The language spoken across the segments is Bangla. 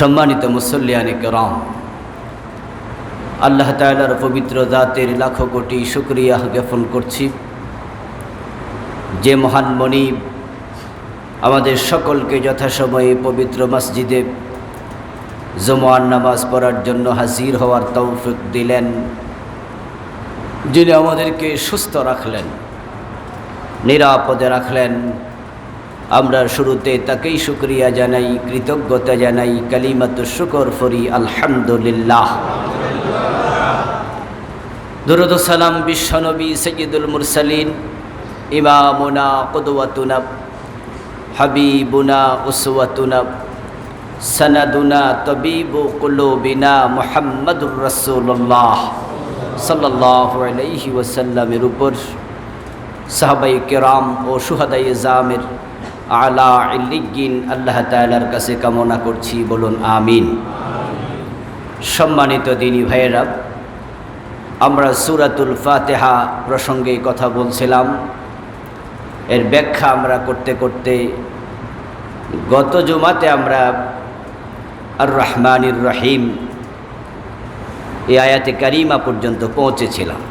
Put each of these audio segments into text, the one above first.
সম্মানিত মুসল্লিয়ানে কেরাম, আল্লাহ তাআলার পবিত্র জাতের লাখো কোটি শুকরিয়া জ্ঞাপন করছি যে মহান মনিব আমাদের সকলকে যথাসময়ে পবিত্র মসজিদে জুমার নামাজ পড়ার জন্য হাজির হওয়ার তৌফিক দিলেন, যিনি আমাদেরকে সুস্থ রাখলেন, নিরাপদে রাখলেন। আমরা শুরুতে তাকেই শুকরিয়া জানাই, কৃতজ্ঞতা জানাই, কালিমাতুশ শুকর ফরি আলহামদুলিল্লাহ। দুরূদ ও সালাম বিশ্বনবী সাইয়্যিদুল মুরসালিন, ইমামুনা কুদওয়াতুনা হাবিবুনা উসওয়াতুনা সানাদুনা তাবিবু কুলুবিনা মুহাম্মাদুর রাসূলুল্লাহ সাল্লাল্লাহু আলাইহি ওয়াসাল্লামের উপর সাহাবায়ে কেরাম ও শুহাদায়ে জামের আলা ইল্লিয়িন আল্লাহ তাআলার কাছে কামনা করছি, বলুন আমিন। সম্মানিত দিনী ভাইয়েরা, আমরা সূরাতুল ফাতিহা প্রসঙ্গে কথা বলছিলাম। এর ব্যাখ্যা আমরা করতে করতে গত জুমাতে আমরা আর রহমানির রহিম এই আয়াতে কারিমা পর্যন্ত পৌঁছেছিলাম।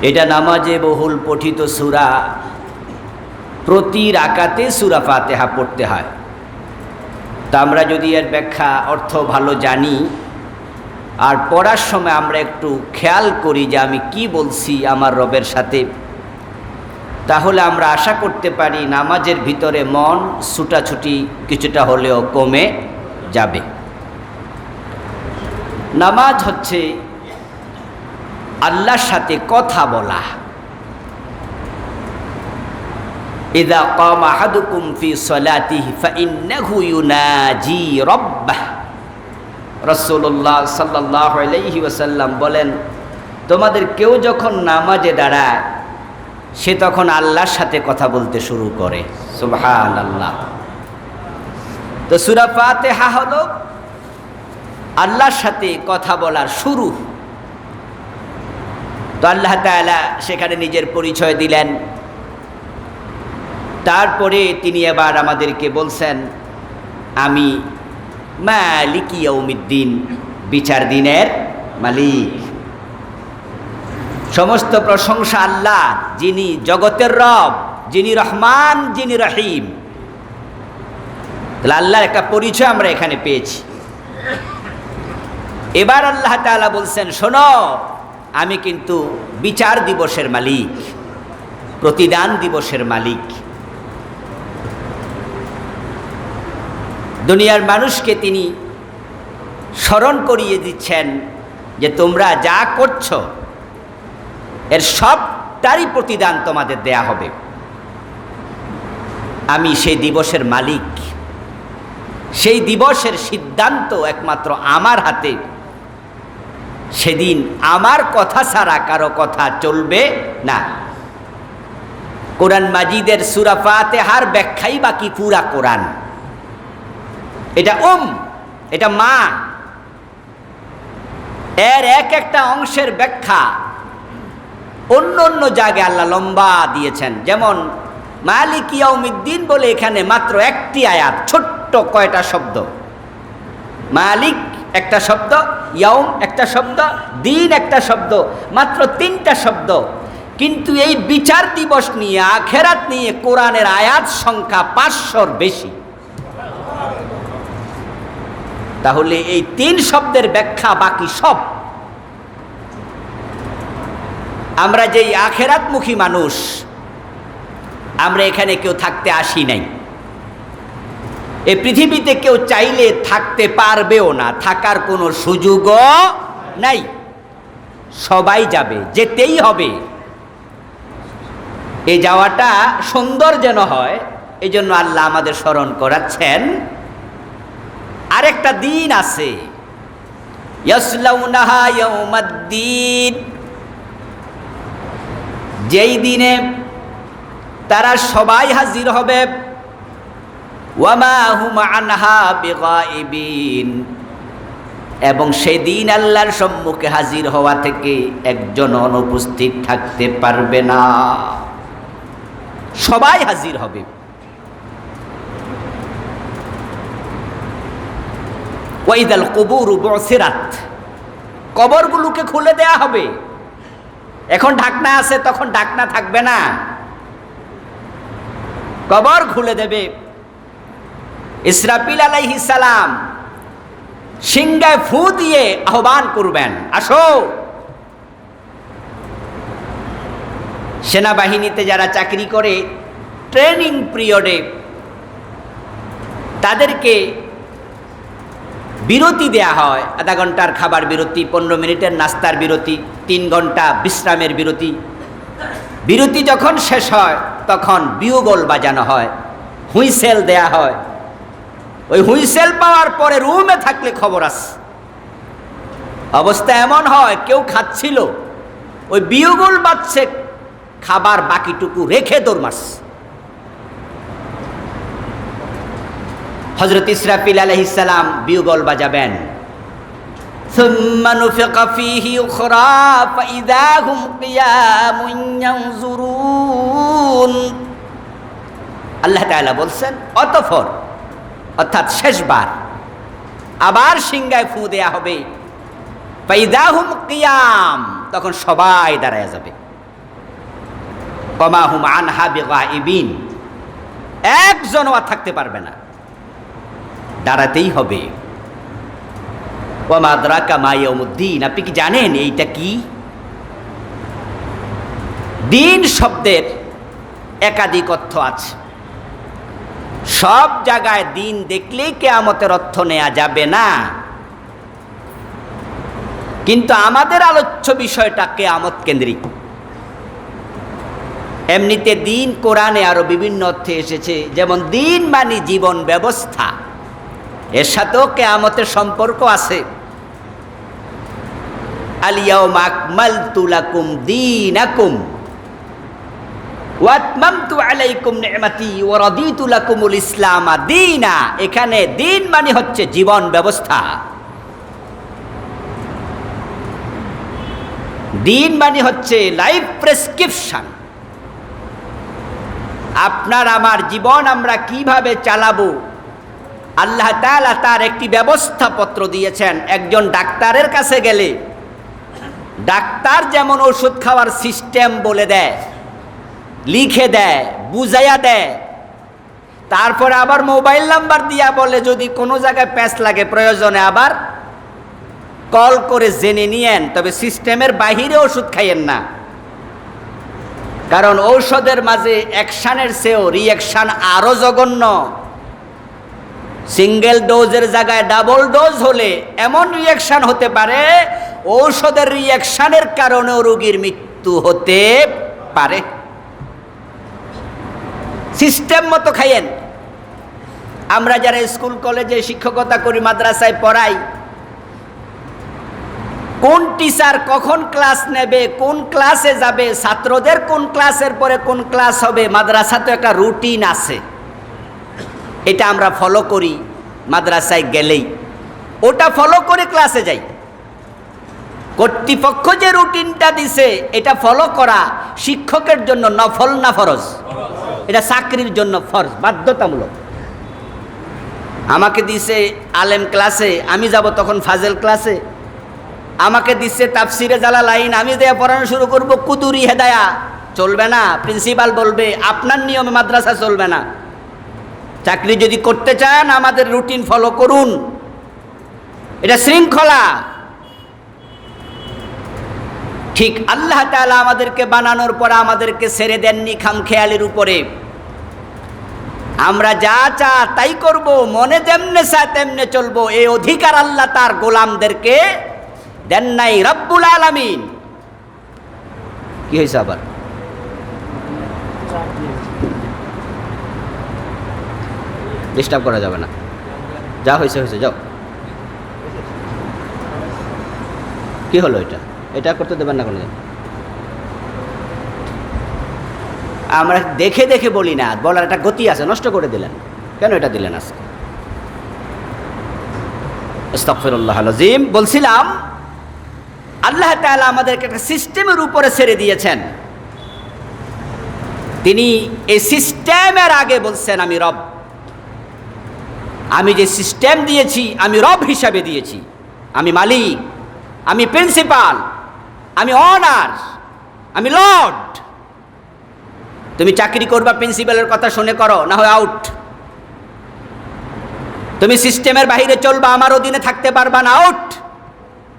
এটা নামাজে বহুল পঠিত সূরা, প্রতি রাকাতে সূরা ফাতিহা পড়তে হয়। তা আমরা যদি এর ব্যাখ্যা অর্থ ভালো জানি আর পড়ার সময় আমরা একটু খেয়াল করি যে আমি কি বলছি আমার রবের সাথে, তাহলে আমরা আশা করতে পারি নামাজের ভিতরে মন ছুটাছুটি কিছুটা হলেও কমে যাবে। নামাজ হচ্ছে আল্লাহর সাথে কথা বলা। ইযা কামা আহাদুকুম ফি সলাতিহি ফাইন্নাহু ইউনাজি রাব্বাহ। রাসূলুল্লাহ সাল্লাল্লাহু আলাইহি ওয়াসাল্লাম বলেন, তোমাদের কেউ যখন নামাজে দাঁড়ায় সে তখন আল্লাহর সাথে কথা বলতে শুরু করে। সুবহানাল্লাহ। তো সূরা ফাতিহা হলো আল্লাহর সাথে কথা বলার শুরু। তো আল্লাহ তাআলা সেখানে নিজের পরিচয় দিলেন। তারপরে তিনি এবার আমাদেরকে বলছেন, আমি মালিক ইয়াউমিদ্দিন, বিচার দিনের মালিক। সমস্ত প্রশংসা আল্লাহ, যিনি জগতের রব, যিনি রহমান, যিনি রহিম। তাহলে আল্লাহর একটা পরিচয় আমরা এখানে পেয়েছি। এবার আল্লাহ তাআলা বলছেন, শোনো, আমি কিন্তু বিচার দিবসের মালিক, প্রতিদান দিবসের মালিক। দুনিয়ার মানুষকে তিনি স্মরণ করিয়ে দিচ্ছেন যে তোমরা যা করছো এর সবটারই প্রতিদান তোমাদের দেয়া হবে। আমি সেই দিবসের মালিক, সেই দিবসের সিদ্ধান্ত একমাত্র আমার হাতে। সেদিন আমার কথা ছাড়া কারো কথা চলবে না। কোরআন মাজিদের সূরা ফাতিহার ব্যাখ্যাই বাকি পুরা কোরআন। এটা এটা মা, এর এক একটা অংশের ব্যাখ্যা অন্য অন্য জায়গায় আল্লাহ লম্বা দিয়েছেন। যেমন মালিক ইয়াউমিদ্দিন বলে এখানে মাত্র একটি আয়াত, ছোট্ট কয়টা শব্দ। মালিক একটা শব্দ, ইয়াউম একটা শব্দ, দিন একটা শব্দ, মাত্র 3টা শব্দ। কিন্তু এই বিচার দিবস নিয়ে, আখেরাত নিয়ে কোরআনের আয়াত সংখ্যা 500-র বেশি। তাহলে এই 3 শব্দের ব্যাখ্যা বাকি সব। আমরা যেই আখেরাতমুখী মানুষ, আমরা এখানে কেউ থাকতে আসি নাই। এই পৃথিবীতে কেউ চাইলে থাকতে পারবেও না, থাকার কোনো সুযোগও নাই। সবাই যাবে, যেতেই হবে। এই যাওয়াটা সুন্দর যেন হয়, এই জন্য আল্লাহ আমাদের স্মরণ করাচ্ছেন আরেকটা দিন আছে, ইয়াসলাউনাহা ইয়াউমাদ্দিন, যেই দিনে তারা সবাই হাজির হবে। ওয়ামা হুম আনহা বিগাইবিন, এবং সেদিন আল্লাহর সম্মুখে হাজির হওয়া থেকে একজন অনুপস্থিত থাকতে পারবে না। সবাই হাজির হবে। ওয়াইদাল কুবুরু বুসিরাত, কবরগুলোকে খুলে দেয়া হবে। এখন ঢাকনা আছে, তখন ঢাকনা থাকবে না, কবর খুলে দেবে। ইসরাফিল আলাইহিস সালাম সিংহায় ফু দিয়ে আহ্বান করবেন, আসো। সেনাবাহিনীতে যারা চাকরি করে ট্রেনিং পিরিয়ডে তাদেরকে বিরতি দেয়া হয়, আধা ঘন্টার খাবার বিরতি, 15 মিনিটের নাস্তার বিরতি, 3 ঘন্টা বিশ্রামের বিরতি। বিরতি যখন শেষ হয় তখন বিউগল বাজানো হয়, হুইসেল দেয়া হয়। ওই হুইসেল পাওয়ার পরে রুমে থাকলে খবর আছে। অবস্থা এমন হয় কেউ খাচ্ছিল, ওই বিউগল বাজছে, খাবার বাকিটুকু রেখে দৌড় মারছে। হযরত ইসরাফিল আলাইহিস সালাম বিউগল বাজাবেন, সুম্মা নুফিকা ফীহি উখরা ফাইযা হুম কিয়ামুন ইয়ানজুরুন। আল্লাহ তাআলা বলছেন অতঃপর, অর্থাৎ শেষবার আবার সিংহায় ফু দেয়া হবে, ফাইযা হুম কিয়াম, তখন সবাই দাঁড়ায় যাবে। ওয়া মা হুম আনহা বিগাইবিন, একজনও আর থাকতে পারবে না, দাঁড়াতেই হবে। ওয়া মা আদরাকা মা ইয়াউমুদ্দিন, আপনি কি জানেন এইটা কি? দিন শব্দের একাধিক অর্থ আছে, সব জায়গায় দিন দেখলেই কিয়ামতের অর্থ নেওয়া যাবে না, কিন্তু আমাদের আলোচ্য বিষয়টা কিয়ামত কেন্দ্রিক। এমনিতে দিন কোরআনে আরো বিভিন্ন অর্থে এসেছে, যেমন দিন মানে জীবন ব্যবস্থা, এর সাথেও কিয়ামতের সম্পর্ক আছে। আল ইয়াউমা আকমালতু লাকুম দীনাকুম ওয়া আতমামতু আলাইকুম নি'মাতি ওয়া রাদিতু লাকুমুল ইসলাম দীনা। এখানে দিন মানে হচ্ছে জীবন ব্যবস্থা, দিন মানে হচ্ছে লাইফ প্রেসক্রিপশন। আপনার আমার জীবন আমরা কিভাবে চালাবো, আল্লাহ তাআলা তার একটি ব্যবস্থাপত্র দিয়েছেন। একজন ডাক্তারের কাছে গেলে ডাক্তার যেমন ওষুধ খাওয়ার সিস্টেম বলে দেয়, লিখে দেয়, বুঝাইয়া দেয়, তারপরে আবার মোবাইল নাম্বার দিয়া বলে যদি কোনো জায়গায় প্যাচ লাগে প্রয়োজনে আবার কল করে জেনে নিয়েন, তবে সিস্টেমের বাহিরে ওষুধ খাইয়েন না। কারণ ঔষধের মাঝে অ্যাকশানের চেয়েও রিঅ্যাকশান আরো জঘন্য। সিঙ্গেল ডোজের জায়গায় ডাবল ডোজ হলে এমন রিঅ্যাকশান হতে পারে, ঔষধের রিঅ্যাকশানের কারণেও রোগীর মৃত্যু হতে পারে। সিস্টেম মতো খাইয়েন। আমরা যারা স্কুল কলেজে শিক্ষকতা করি, মাদ্রাসায় পড়াই, কোন টিচার কখন ক্লাস নেবে, কোন ক্লাসে যাবে, ছাত্রদের কোন ক্লাসের পরে কোন ক্লাস হবে, মাদ্রাসাতে একটা রুটিন আছে, এটা আমরা ফলো করি। মাদ্রাসায় গেলেই ওটা ফলো করে ক্লাসে যাই। কর্তৃপক্ষ যে রুটিনটা দিছে এটা ফলো করা শিক্ষকের জন্য নফল না ফরজ? এটা চাকরির জন্য ফরজ, বাধ্যতামূলক। আমাকে দিছে আলেম ক্লাসে, আমি যাব তখন ফাজেল ক্লাসে। আমাকে দিচ্ছে তাফসিরে জালালাইন, আমি দেয়া পড়ানো শুরু করব কুতুরি হেদায়া, চলবে না। প্রিন্সিপাল বলবে আপনার নিয়মে মাদ্রাসা চলবে না। চাকরি যদি করতে চান আমাদের রুটিন ফলো করুন, এটা শৃঙ্খলা। ঠিক আল্লাহ তাআলা আমাদেরকে বানানোর পর আমাদেরকে ছেড়ে দেননি খামখেয়ালির উপরে। আমরা যা চা তাই করব, মনে যেমনে চা তেমনে চলবো, এই অধিকার আল্লাহ তার গোলামদেরকে দেন নাই। রব্বুল আলামিন কি হয়েছে আবার? ডিস্টার্ব করা যাবে না, যা হয়েছে হয়েছে, যাও। কি হলো এটা? এটা করতে দেবেন না কোনো। আমরা দেখে দেখে বলি না, বলার একটা গতি আছে, নষ্ট করে দিলেন কেন? এটা দিলেন আজকে। আস্তাগফিরুল্লাহ আল-আযীম। বলছিলাম আল্লাহ তাআলা আমাদেরকে একটা সিস্টেমের উপরে ছেড়ে দিয়েছেন। তিনি এই সিস্টেমের আগে বলছেন আমি রব। আমি যে সিস্টেম দিয়েছি আমি রব হিসাবে দিয়েছি, আমি মালিক, আমি প্রিন্সিপাল, আমি অনার, আমি লর্ড। তুমি চাকরি করবা প্রিন্সিপালের কথা শুনে করো, না হয় আউট। তুমি সিস্টেমের বাইরে চলবা, আমার অধীনে থাকতে পারবা না, out.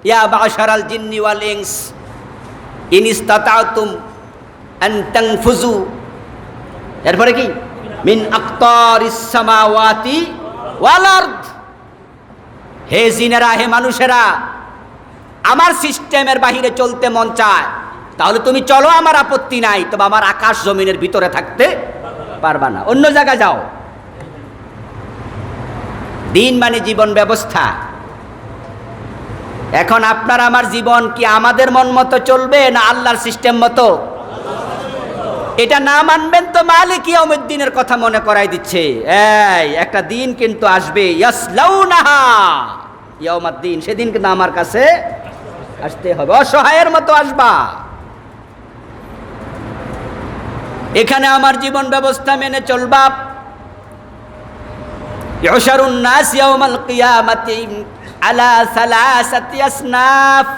Yeah বাশারাল জিন্নি wall ins in ইসতাতাতুম আন তানফুযু, এরপরে কি মিন আকতারিস সামাওয়াতি ওয়াল আরদ। হে জিনেরা, হে মানুষেরা, আমার সিস্টেমের বাইরে চলতে মন চায় তাহলে তুমি চলো, আমার আপত্তি নাই, তবে আমার আকাশ জমিনের ভিতরে থাকতে পারবা না, অন্য জায়গায় যাও। দিন মানে জীবন ব্যবস্থা। এখন আপনার আমার জীবন কি আমাদের মন মতো চলবে না আল্লাহর সিস্টেম মতো? এটা না মানবেন তো মালিক ইয়াউমিদ্দিনের কথা মনে করাই দিচ্ছে। এই একটা দিন কিন্তু আসবে, ইয়াসলাউনাহা ইয়াউমাদ্দিন, সেদিন কিন্তু আমার কাছে আসতে হবে, অসহায়ের মতো আসবা। এখানে আমার জীবন ব্যবস্থা মেনে চলবা। ইউশারুন নাস ইয়াউমাল কিয়ামাতি আলা সালাসাতি আসনাফ।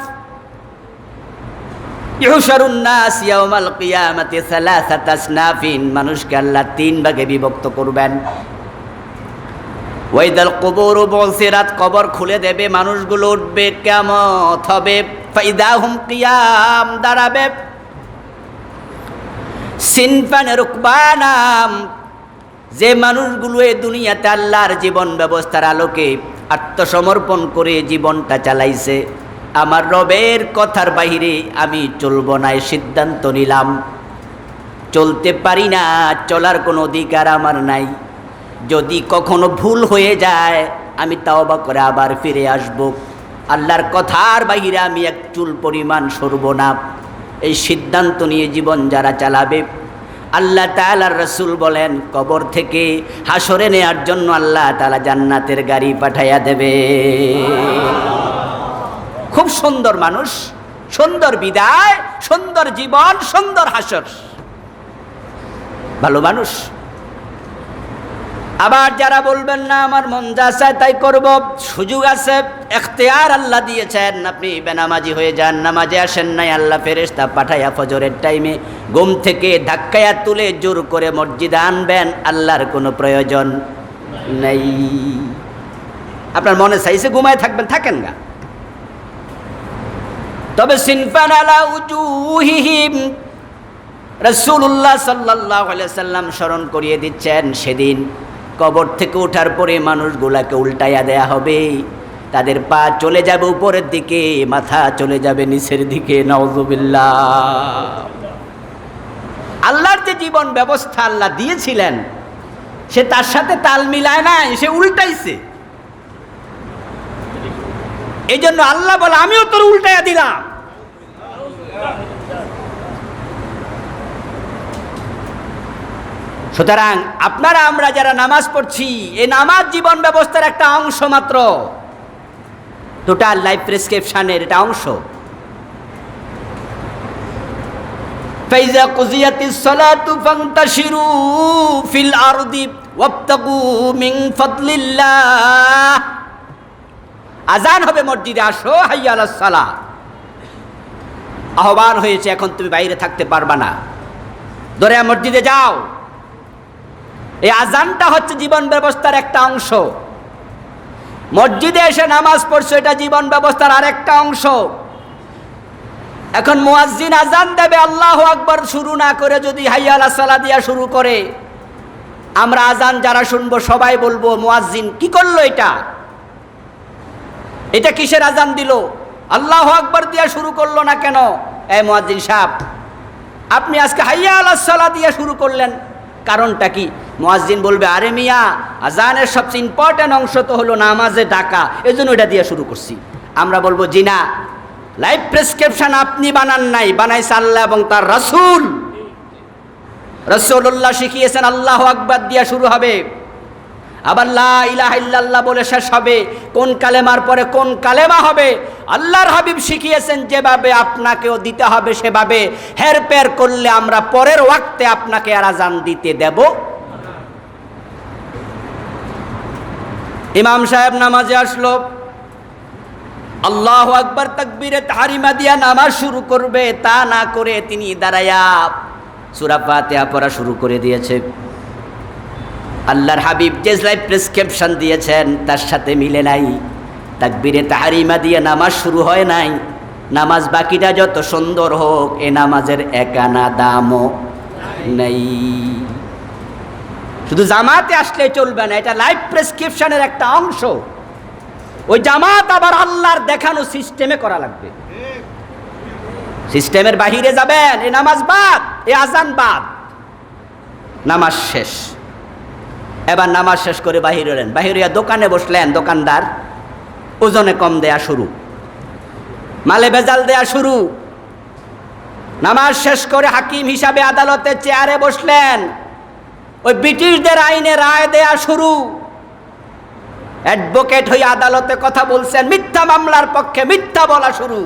ইউশারুন নাস ইয়াউমাল কিয়ামাতি সালাসাত আসনাফিন, মানুষকে আল্লাহ তিন ভাগে বিভক্ত করবেন। ওয়াইদাল কুবুরু বুসিরাত, কবর খুলে দেবে, মানুষগুলো উঠবে, কিয়ামত হবে। ফাইদাহুম কিয়াম, দাঁড়াবে। সিনফান রুকবানাম, যে মানুষগুলো এই দুনিয়াতে আল্লাহর জীবন ব্যবস্থার আলোকে আত্মসমর্পণ করে জীবনটা চালাইছে, আমার রবের কথার বাহিরে আমি চলব না, সিদ্ধান্ত নিলাম। চলতে পারি না, চলার কোনো অধিকার আমার নাই। যদি কখনো ভুল হয়ে যায় আমি তাওবা করে আবার ফিরে আসব, আল্লাহর কথার বাহিরে আমি এক চুল পরিমাণ সরব না। এই সিদ্ধান্ত নিয়ে জীবন যারা চালাবে, আল্লাহ তাআলার রাসূল বলেন কবর থেকে হাসরে নেয়ার জন্য আল্লাহ তাআলা জান্নাতের গাড়ি পাঠাইয়া দেবে। খুব সুন্দর মানুষ, সুন্দর বিদায়, সুন্দর জীবন, সুন্দর হাসর, ভালো মানুষ। আবার যারা বলবেন না আমার মন যা চায় তাই করব, সুযোগ আছে, এখতিয়ার আল্লাহ দিয়েছেন। আপনি বেনামাজি হয়ে যান, নামাজে আসেন নাই, আল্লাহ ফেরেশতা পাঠাইয়া ফজরের টাইমে ঘুম থেকে ধাক্কায়া তুলে জোর করে মসজিদে আনবেন, আল্লাহর কোনো প্রয়োজন নেই। আপনার মনে চাইছে ঘুমায় থাকবেন, থাকেন গা। তবে সিনফান আলা উজুহিহিম, রাসূলুল্লাহ সাল্লাল্লাহু আলাইহি সাল্লাম স্মরণ করিয়ে দিচ্ছেন, সেদিন কবর থেকে ওঠার পরে মানুষগুলাকে উল্টাইয়া দেয়া হবে। তাদের পা চলে যাবে উপরের দিকে, মাথা চলে যাবে নিচের দিকে। নাউযুবিল্লাহ। আল্লাহর যে জীবন ব্যবস্থা আল্লাহ দিয়েছিলেন সে তার সাথে তাল মিলায় নাই, সে উল্টাইছে। এই জন্য আল্লাহ বলে আমিও তোর উল্টাইয়া দিলাম। সুতরাং আপনারা আমরা যারা নামাজ পড়ছি, এই নামাজ জীবন ব্যবস্থার একটা অংশ মাত্র, টোটাল লাইফ প্রেসক্রিপশনের এটা অংশ। ফাইজা কুজিয়াতিস সালাতু ফান্তাশিরু ফিল আরদি ওয়াবতাগু মিন ফাদলিল্লাহ। আজান হবে, মসজিদে আসো, হাইয়া আলাস সালাহ, আহ্বান হয়েছে, এখন তুমি বাইরে থাকতে পারবা না, দৌড়ে মসজিদে যাও। এই আজানটা হচ্ছে জীবন ব্যবস্থার একটা অংশ। মসজিদে এসে নামাজ পড়ছো, এটা জীবন ব্যবস্থার আরেকটা অংশ। এখন মুয়াজ্জিন আজান দেবে, আল্লাহু আকবার শুরু না করে যদি হাইয়া আলাস সালাহ দিয়া শুরু করে, আমরা আজান যারা শুনবো সবাই বলবো মুয়াজ্জিন কি করলো, এটা কিসের আজান দিল, আল্লাহু আকবার দিয়া শুরু করলো না কেন? এই মুয়াজ্জিন সাহেব, আপনি আজকে হাইয়া আলাস সালাহ দিয়া শুরু করলেন, কারণটা কি? মুয়াজ্জিন বলবে আরে মিয়া, আজানের সবচেয়ে ইম্পর্টেন্ট অংশ তো হলো নামাজে ডাকা, এজন্য এটা দিয়ে শুরু করছি। আমরা বলবো জি না, লাইফ প্রেসক্রিপশন আপনি বানান নাই, বানাইছে আল্লাহ এবং তার রাসূল। রাসূলুল্লাহ শিখিয়েছেন আল্লাহু আকবার দিয়া শুরু হবে, আবার লা ইলাহা ইল্লাল্লাহ বলে শেষ হবে। কোন কালেমার পরে কোন কালেমা হবে আল্লাহর হাবিব শিখিয়েছেন, যেভাবে আপনাকেও দিতে হবে সেভাবে। হেরফের করলে আমরা পরের ওয়াক্তে আপনাকে আর আজান দিতে দেব। ইমাম সাহেব নামাজে আসলো, আল্লাহু আকবার তাকবীরে তাহরিমা দিয়া নামাজ শুরু করবে, তা না করে তিনি দাঁড়ায়া সূরা ফাতিহা পড়া শুরু করে দিয়েছে। আল্লাহর হাবিব যে লাইফ প্রেসক্রিপশন দিয়েছেন তার সাথে মিলে নাই। তাকবীরে তাহরিমা দিয়ে নামাজ শুরু হয় নাই। নামাজ বাকিটা যত সুন্দর হোক, এ নামাজের এক আনা দামও নেই। শুধু জামাতে আসলে চলবে না, এটা লাইফ প্রেসক্রিপশনের একটা অংশ। ওই জামাত আবার আল্লাহর দেখানো সিস্টেমে করা লাগবে। সিস্টেমের বাহিরে যাবেন, এ নামাজ বাদ, এ আজান বাদ, নামাজ শেষ। এবার নামাজ শেষ করে বাহির হলেন, বাহির হইয়া দোকানে বসলেন। দোকানদার ওজনে কম দেয়া শুরু, মালে ভেজাল দেয়া শুরু। নামাজ শেষ করে হাকিম হিসাবে আদালতে চেয়ারে বসলেন, ওই ব্রিটিশদের আইনে রায় দেয়া শুরু। অ্যাডভোকেট হয়ে আদালতে কথা বলছেন, মিথ্যা মামলার পক্ষে মিথ্যা বলা শুরু।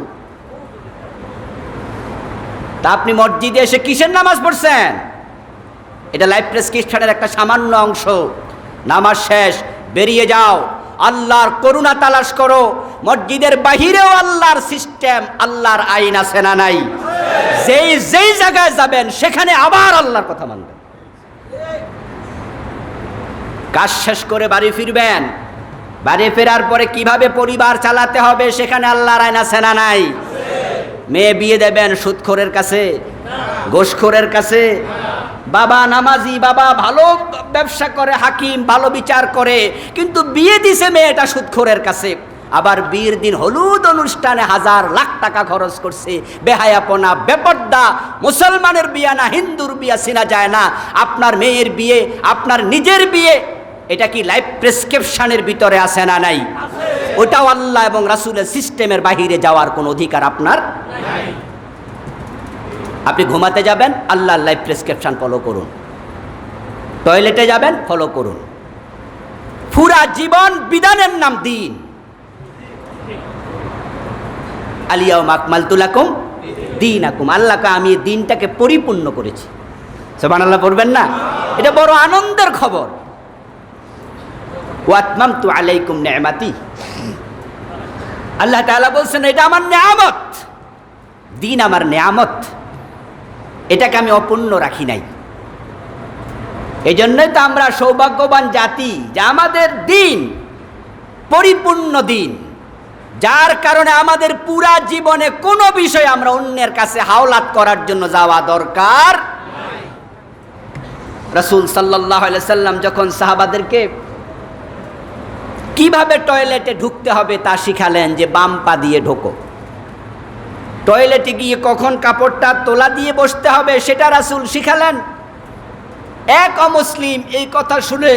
তা আপনি মসজিদে এসে কিসের নামাজ পড়ছেন? এটা লাইফ প্রেসক্রিপশনের একটা সামান্য অংশ। নামাজ শেষ, বেরিয়ে যাও, আল্লাহর করুণা তালাশ করো। মসজিদের বাহিরেও আল্লাহর সিস্টেম, আল্লাহর আইন আছে না নাই? যেই জায়গায় যাবেন সেখানে আবার আল্লাহর কথা মানবেন। কাজ শেষ করে বাড়ি ফিরবেন, বাড়ি ফেরার পরে কিভাবে পরিবার চালাতে হবে সেখানে আল্লাহর আইন আছে না নাই? মেয়ে বিয়ে দেবেন সুদখোরের কাছে, ঘুষখোরের কাছে? বাবা নামাজি, বাবা ভালো ব্যবসা করে, হাকিম ভালো বিচার করে, কিন্তু বিয়ে দিছে মেয়েটা সুদখোরের কাছে। আবার বিয়ের দিন হলুদ অনুষ্ঠানে হাজার লাখ টাকা খরচ করছে। বেহায়াপনা, বেপর্দা। মুসলমানের বিয়ে না হিন্দুর বিয়ে চেনা যায় না। আপনার মেয়ের বিয়ে, আপনার নিজের বিয়ে, এটা কি লাইফ প্রেসক্রিপশনের ভিতরে আছে না নাই? ওটাও আল্লাহ এবং রাসূলের সিস্টেমের বাহিরে যাওয়ার কোনো অধিকার আপনার নাই। আপনি ঘুমাতে যাবেন, আল্লাহর লাইফ প্রেসক্রিপশন ফলো করুন। টয়লেটে যাবেন, ফলো করুন। পুরা জীবন বিধানের নাম দিন। আলিয়াউমা আকমালতু লাকুম দীনাকুম, আল্লাহকে আমি এই দিনটাকে পরিপূর্ণ করেছি। সুবহানাল্লাহ পড়বেন না? এটা বড় আনন্দের খবর। ওয়া আতমামতু আলাইকুম নি'মাতি, আল্লাহ তাআলা বলছেন এটা আমার নিয়ামত, দিন আমার নিয়ামত, এটাকে আমি অপূর্ণ রাখি নাই। এই জন্যই তো আমরা সৌভাগ্যবান জাতি যে আমাদের দিন পরিপূর্ণ দিন, যার কারণে আমাদের পুরা জীবনে কোনো বিষয় আমরা অন্যের কাছে হাওলাত করার জন্য যাওয়া দরকার নাই। রাসূল সাল্লাল্লাহু আলাইহি সাল্লাম যখন সাহাবাদেরকে কিভাবে টয়লেটে ঢুকতে হবে তা শিখালেন, যে বাম পা দিয়ে ঢোকো। টয়লেটে গিয়ে কখন কাপড়টা তোলা দিয়ে বসতে হবে সেটা রাসূল শিখালেন। এক অমুসলিম এই কথা শুনে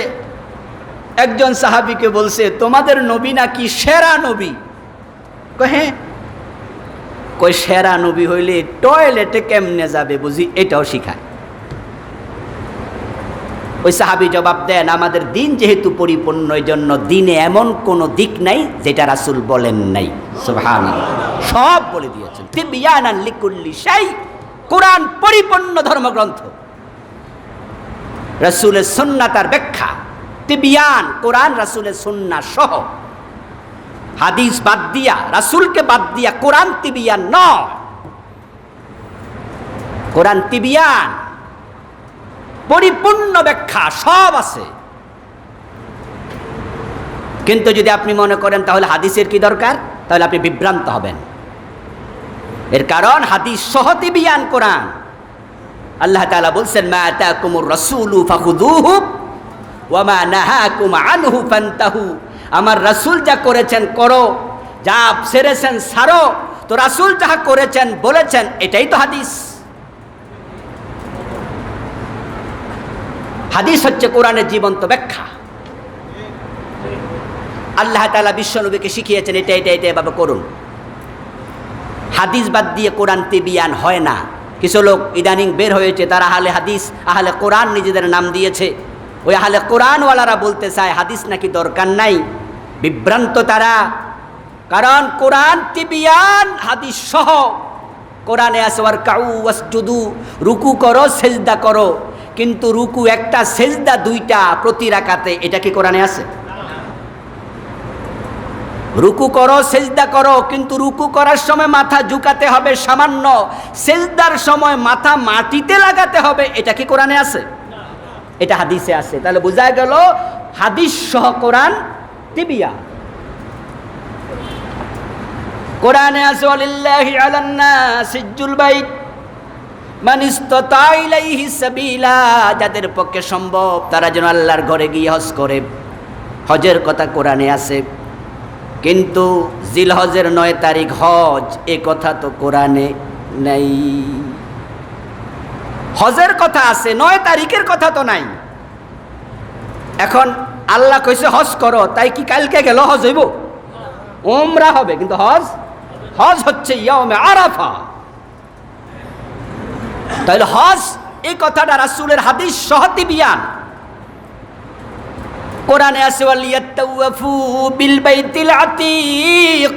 একজন সাহাবীকে বলছে, তোমাদের নবী নাকি সেরা নবী? কহে কই সেরা নবী হইলে টয়লেটে কেমনে যাবে বুঝি, এটাও শিখায়। ওই সাহাবী জবাব দেন, আমাদের দিন যেহেতু পরিপূর্ণ, এই জন্য দিনে এমন কোনো দিক নাই যেটা রাসূল বলেন নাই। সুবহানাল্লাহ, সব বলে দিয়েছেন। তিবয়ানান লিকুল্লি শাই, কোরআন পরিপূর্ণ ধর্মগ্রন্থ। রাসূলের সুন্নাহ আর ব্যাখ্যা, তিবয়ান কোরআন রাসূলের সুন্নাহ সহ। হাদিস বাদ দিয়া, রাসূলকে বাদ দিয়া কোরআন তিবয়ান নয়। কোরআন তিবয়ান, পরিপূর্ণ ব্যাখ্যা সব আছে। কিন্তু যদি আপনি মনে করেন তাহলে হাদিসের কি দরকার, তাহলে আপনি বিভ্রান্ত হবেন। এর কারণ হাদিস সহ তিবয়ান কোরআন। আল্লাহ তাআলা বলছেন, মা আতাকুমুর রাসূলু ফাখুযুহু ওয়া মা নাহাকুম আনহু ফান্তাহু। আমার রাসূল যা করেছেন করো, যা ছেড়েছেন ছাড়ো। তো রাসূল যাহা করেছেন বলেছেন, এটাই তো হাদিস। হাদিস হচ্ছে কোরআনের জীবন্ত ব্যাখ্যা। আল্লাহ তাআলা বিশ্বনবীকে শিখিয়েছেন, এটা এটা এটা এভাবে করুন। হাদিস বাদ দিয়ে কোরআন তিবিয়ান হয় না। কিছু লোক ইদানিং বের হয়েছে, তারা আহলে হাদিস, আহলে কোরআন নিজেদের নাম দিয়েছে। ওই আহলে কোরআনওয়ালারা বলতে চায় হাদিস নাকি দরকার নাই। বিভ্রান্ত তারা। কারণ কোরআন তিবিয়ান, হাদিস সহ। কোরআনে আছে ওয়ারকাউ ওয়াসজুদু, রুকু করো সেজদা করো। কিন্তু রুকু একটা, সেজদা দুইটা প্রতি রাকাতে, এটা কি কোরআনে আছে? রুকু করো, সেজদা করো, কিন্তু রুকু করার সময় মাথা ঝুঁকাতে হবে সামান্য, সেজদার সময় মাথা মাটিতে লাগাতে হবে। এটা কি কোরআনে আছে? এটা হাদিসে আছে। তাহলে বোঝা গেল হাদিস সহ কোরআন তিবিয়া। কোরআনে আছে ওয়ালিল্লাহি আলান নাস হিজ্জুল বাইত মান ইসতাতা ইলাইহি সাবিলা, যাদের পক্ষে সম্ভব তারা যেন আল্লাহর ঘরে গিয়ে হজ করে। হজের কথা কোরআনে আছে, কিন্তু জিলহজের 9 তারিখ হজ, এ কথা তো কোরআনে নাই। হজের কথা আছে, 9 তারিখের কথা তো নাই। এখন আল্লাহ কইছে হজ করো, তাই কি কালকে গেল হজ হইব? উমরা হবে, কিন্তু হজ হচ্ছে ইয়াউমে আরাফা। তাহলে হজ এই কথাটা রাসূলের হাদিস সহ তিবিয়ান। কোরআনে আছে ওয়ালিয়াতাওয়াফু বিল বাইতিল আতীক,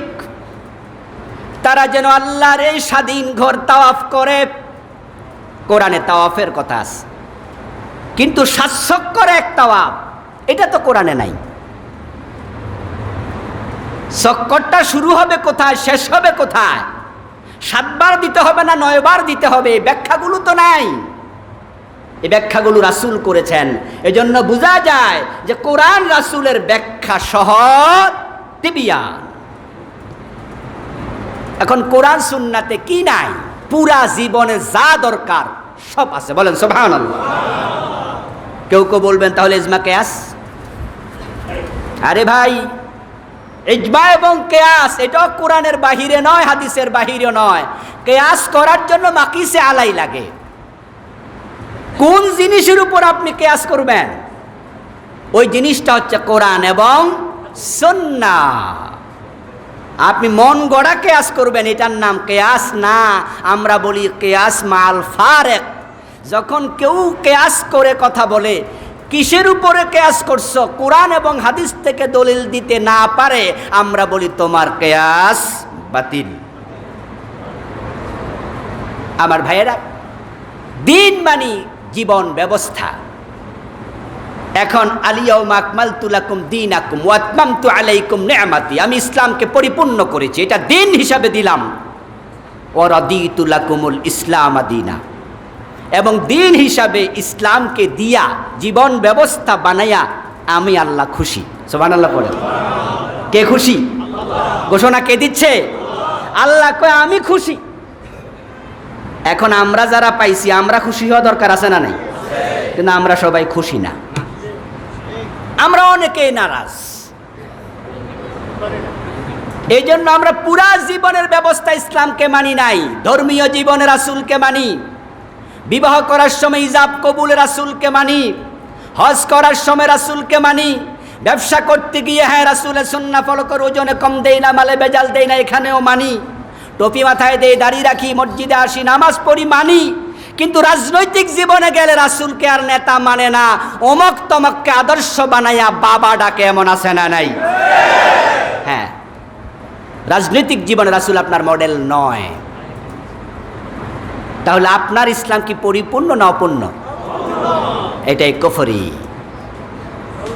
তারা যেন আল্লাহর এই স্বাধীন ঘর তাওয়াফ করে। কোরআনে তাওয়াফের কথা আছে, কিন্তু 7 চক্কর এক তাওয়াফ, এটা তো কোরআনে নাই। চক্করটা শুরু হবে কোথায়, শেষ হবে কোথায়? 7 বার দিতে হবে না 9 বার দিতে হবে, ব্যাখ্যাগুলো তো নাই। এই ব্যাখ্যাগুলো রাসূল করেছেন, এজন্য বোঝা যায় যে কোরআন রাসূলের ব্যাখ্যা সহ তিবিয়ান। এখন কোরআন সুন্নাতে কি নাই? পুরা জীবনে যা দরকার সব আছে। বলেন সুবহানাল্লাহ। কেউ বলবেন তাহলে ইজমা কিয়াস। আরে ভাই, ইজমা এবং কিয়াস এটাও কোরআনের বাহিরে নয়, হাদিসের বাহিরে নয়। কিয়াস করার জন্য মাকিসে আলাই লাগে। কোন জিনিসের উপর আপনি কিয়াস করবেন? ওই জিনিসটা হচ্ছে কোরআন এবং সুন্নাহ। আপনি মন গড়া কিয়াস করবেন, এটার নাম কিয়াস না। আমরা বলি কিয়াস মাল ফারেক। যখন কেউ কিয়াস করে কথা বলে, কিসের উপরে কিয়াস করছো? কোরআন এবং হাদিস থেকে দলিল দিতে না পারে, আমরা বলি তোমার কিয়াস বাতিল। আমার ভাইয়েরা, দিন মানি জীবন ব্যবস্থা। এখন আলিয়াউমা আকমালতু লাকুম দীনাকুম ওয়া আতমামতু আলাইকুম নি'মাতি, আমি ইসলামকে পরিপূর্ণ করেছি, এটা দিন হিসাবে দিলাম। ওয়া রাদিতু লাকুমুল ইসলাম দীনা, এবং দিন হিসাবে ইসলামকে দিয়া জীবন ব্যবস্থা বানাইয়া আমি আল্লাহ খুশি। সুবহানাল্লাহ পড়েন। কে খুশি? ঘোষণা কে দিচ্ছে? আল্লাহ কয় আমি খুশি। এখন আমরা যারা পাইছি, আমরা খুশি হওয়া দরকার আছে না নাই? কিন্তু আমরা সবাই খুশি না, আমরা অনেকেই নারাজ। এই জন্য আমরা পুরা জীবনের ব্যবস্থা ইসলামকে মানি নাই, ধর্মীয় জীবনে রাসূলকে মানি, বিবাহ করার সময় ইজাব কবুল রাসূলকে মানি, হজ করার সময় রাসূলকে মানি, ব্যবসা করতে গিয়ে হ্যাঁ রাসূলের সুন্নাহ ফলো করে, ওজনে কম দেই না, মালে বেজাল দেই না, এখানেও মানি, টুপি মাথায় দেই, দাড়ি রাখি, মসজিদে আসি, নামাজ পড়ি, মানি। কিন্তু রাজনৈতিক জীবনে গেলে রাসূলকে আর নেতা মানে না, অমক তমককে আদর্শ বানাইয়া বাবা ডাকে, এমন আছে না নাই? হ্যাঁ, রাজনৈতিক জীবনে রাসূল আপনার মডেল নয়। তাহলে আপনার ইসলাম কি পরিপূর্ণ না অপূর্ণ? এটাই কুফরি,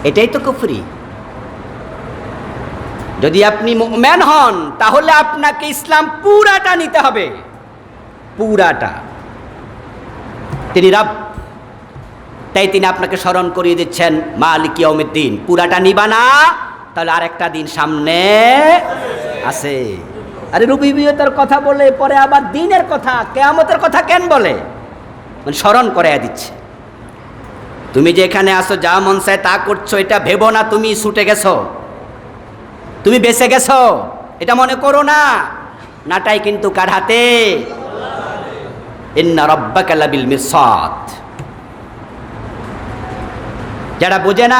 এটাই তো কুফরি। যদি আপনি মুমিন হন, তাহলে আপনাকে ইসলাম পুরাটা নিতে হবে, পুরাটা। তিনি রব, তাই তিনি আপনাকে স্মরণ করিয়ে দিচ্ছেন মালিক ইয়াউমিদ্দিন। পুরাটা নিবা না, তাহলে আরেকটা দিন সামনে আছে। আরে রুবিবিয়তের কথা বলে পরে আবার দিনের কথা, কিয়ামতের কথা কেন বলে? মানে স্মরণ করাইয়া দিচ্ছে। তুমি যে এখানে আসো, যা মন চায় তা করছো, এটা ভেবো না তুমি ছুটে গেছো, তুমি বেঁচে গেছো, এটা মনে করো না। নাটাই কিন্তু কার হাতে? ইন্না রাব্বাকা লাবিল মিরসাদ। যারা বোঝে না,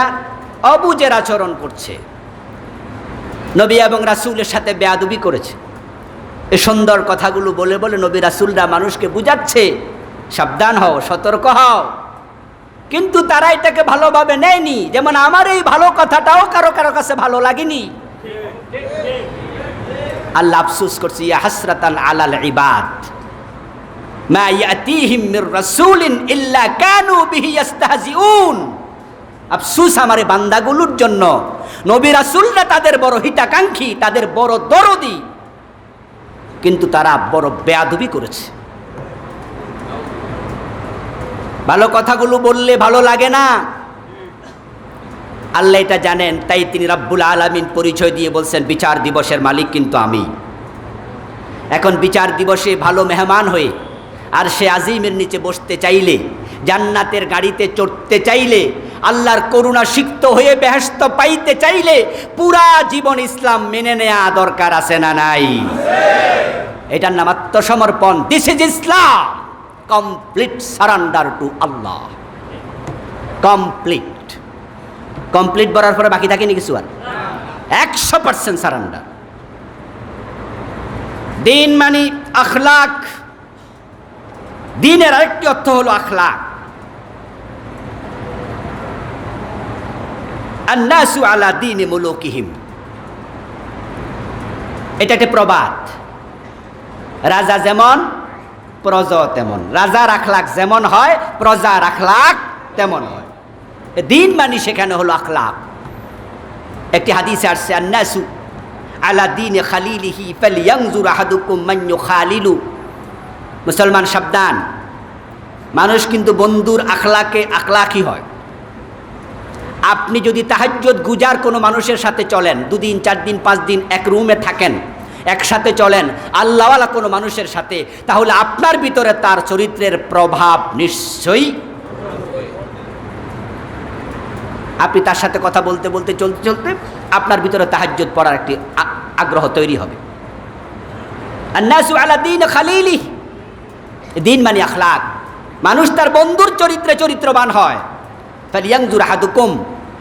অবুঝের আচরণ করছে, নবী এবং রাসূলের সাথে বেয়াদবি করেছে। এই সুন্দর কথাগুলো বলে বলে নবী রাসূলরা মানুষকে বুঝাচ্ছে, সাবধান হও, সতর্ক হও। কিন্তু তারা এটাকে ভালোভাবে নেয়নি। যেমন আমার এই ভালো কথাটাও কারো কারো কাছে ভালো লাগেনি। আল্লাহ আফসোস করছে, ইয়া হাসরাতান আলাল ইবাদ মা ইয়াতিহিম মির রাসূলিন ইল্লা কানু বিহি ইস্তাহজিউন। আফসোস আমার বান্দাগুলোর জন্য, নবী রাসূলরা তাদের বড় হিতাকাঙ্ক্ষী, তাদের বড় দরদি, কিন্তু তারা বড় বেয়াদবি করেছে। ভালো কথাগুলো বললে ভালো লাগে না, আল্লাহ এটা জানেন, তাই তিনি রব্বুল আলামিন পরিচয় দিয়ে বলছেন বিচার দিবসের মালিক কিন্তু আমি। এখন বিচার দিবসে ভালো মেহমান হয়ে আর সে আজিমের নিচে বসতে চাইলে, জান্নাতের গাড়িতে চড়তে চাইলে, আল্লাহর করুণা সিক্ত হয়ে বেহেশত পাইতে চাইলে পুরা জীবন ইসলাম মেনে নেওয়া দরকার আছে না নাই? এটার নাম আত্মসমর্পণ। This is Islam, complete surrender to Allah. Complete complete বলার পরে বাকি থাকেনি কিছু আর? 100% সারেন্ডার। দিন মানে আখলাক। দিনের আরেকটি অর্থ হলো আখলাক। আন্নাসু আলা দীনি মুলুকিহিম, এটা একটা প্রবাদ। রাজা যেমন প্রজা তেমন, রাজার আখলাক যেমন হয় প্রজার আখলাক তেমন হয়। দিন মানে সেখানে হলো আখলাক। একটি হাদিসে আসছে আন্নাসু আলা দীনি খালিলিহি ফালইয়ানজুর আহাদুকুম মান ইউখালিলু। মুসলমান সাবধান, মানুষ কিন্তু বন্ধুর আখলাকি হয়। আপনি যদি তাহাজ্জুদ গুজার কোনো মানুষের সাথে চলেন, 2 দিন 4 দিন 5 দিন এক রুমে থাকেন, একসাথে চলেন আল্লাহওয়ালা কোনো মানুষের সাথে, তাহলে আপনার ভিতরে তার চরিত্রের প্রভাব নিশ্চয়ই। আপনি তার সাথে কথা বলতে বলতে চলতে চলতে আপনার ভিতরে তাহাজ্জুদ পড়ার একটি আগ্রহ তৈরি হবে। আন্নাসু আলা দীন খালিলি, দিন মানে আখলাক। মানুষ তার বন্ধুর চরিত্রে চরিত্রবান হয়। ফালিয়ানজুর আহাদুকুম,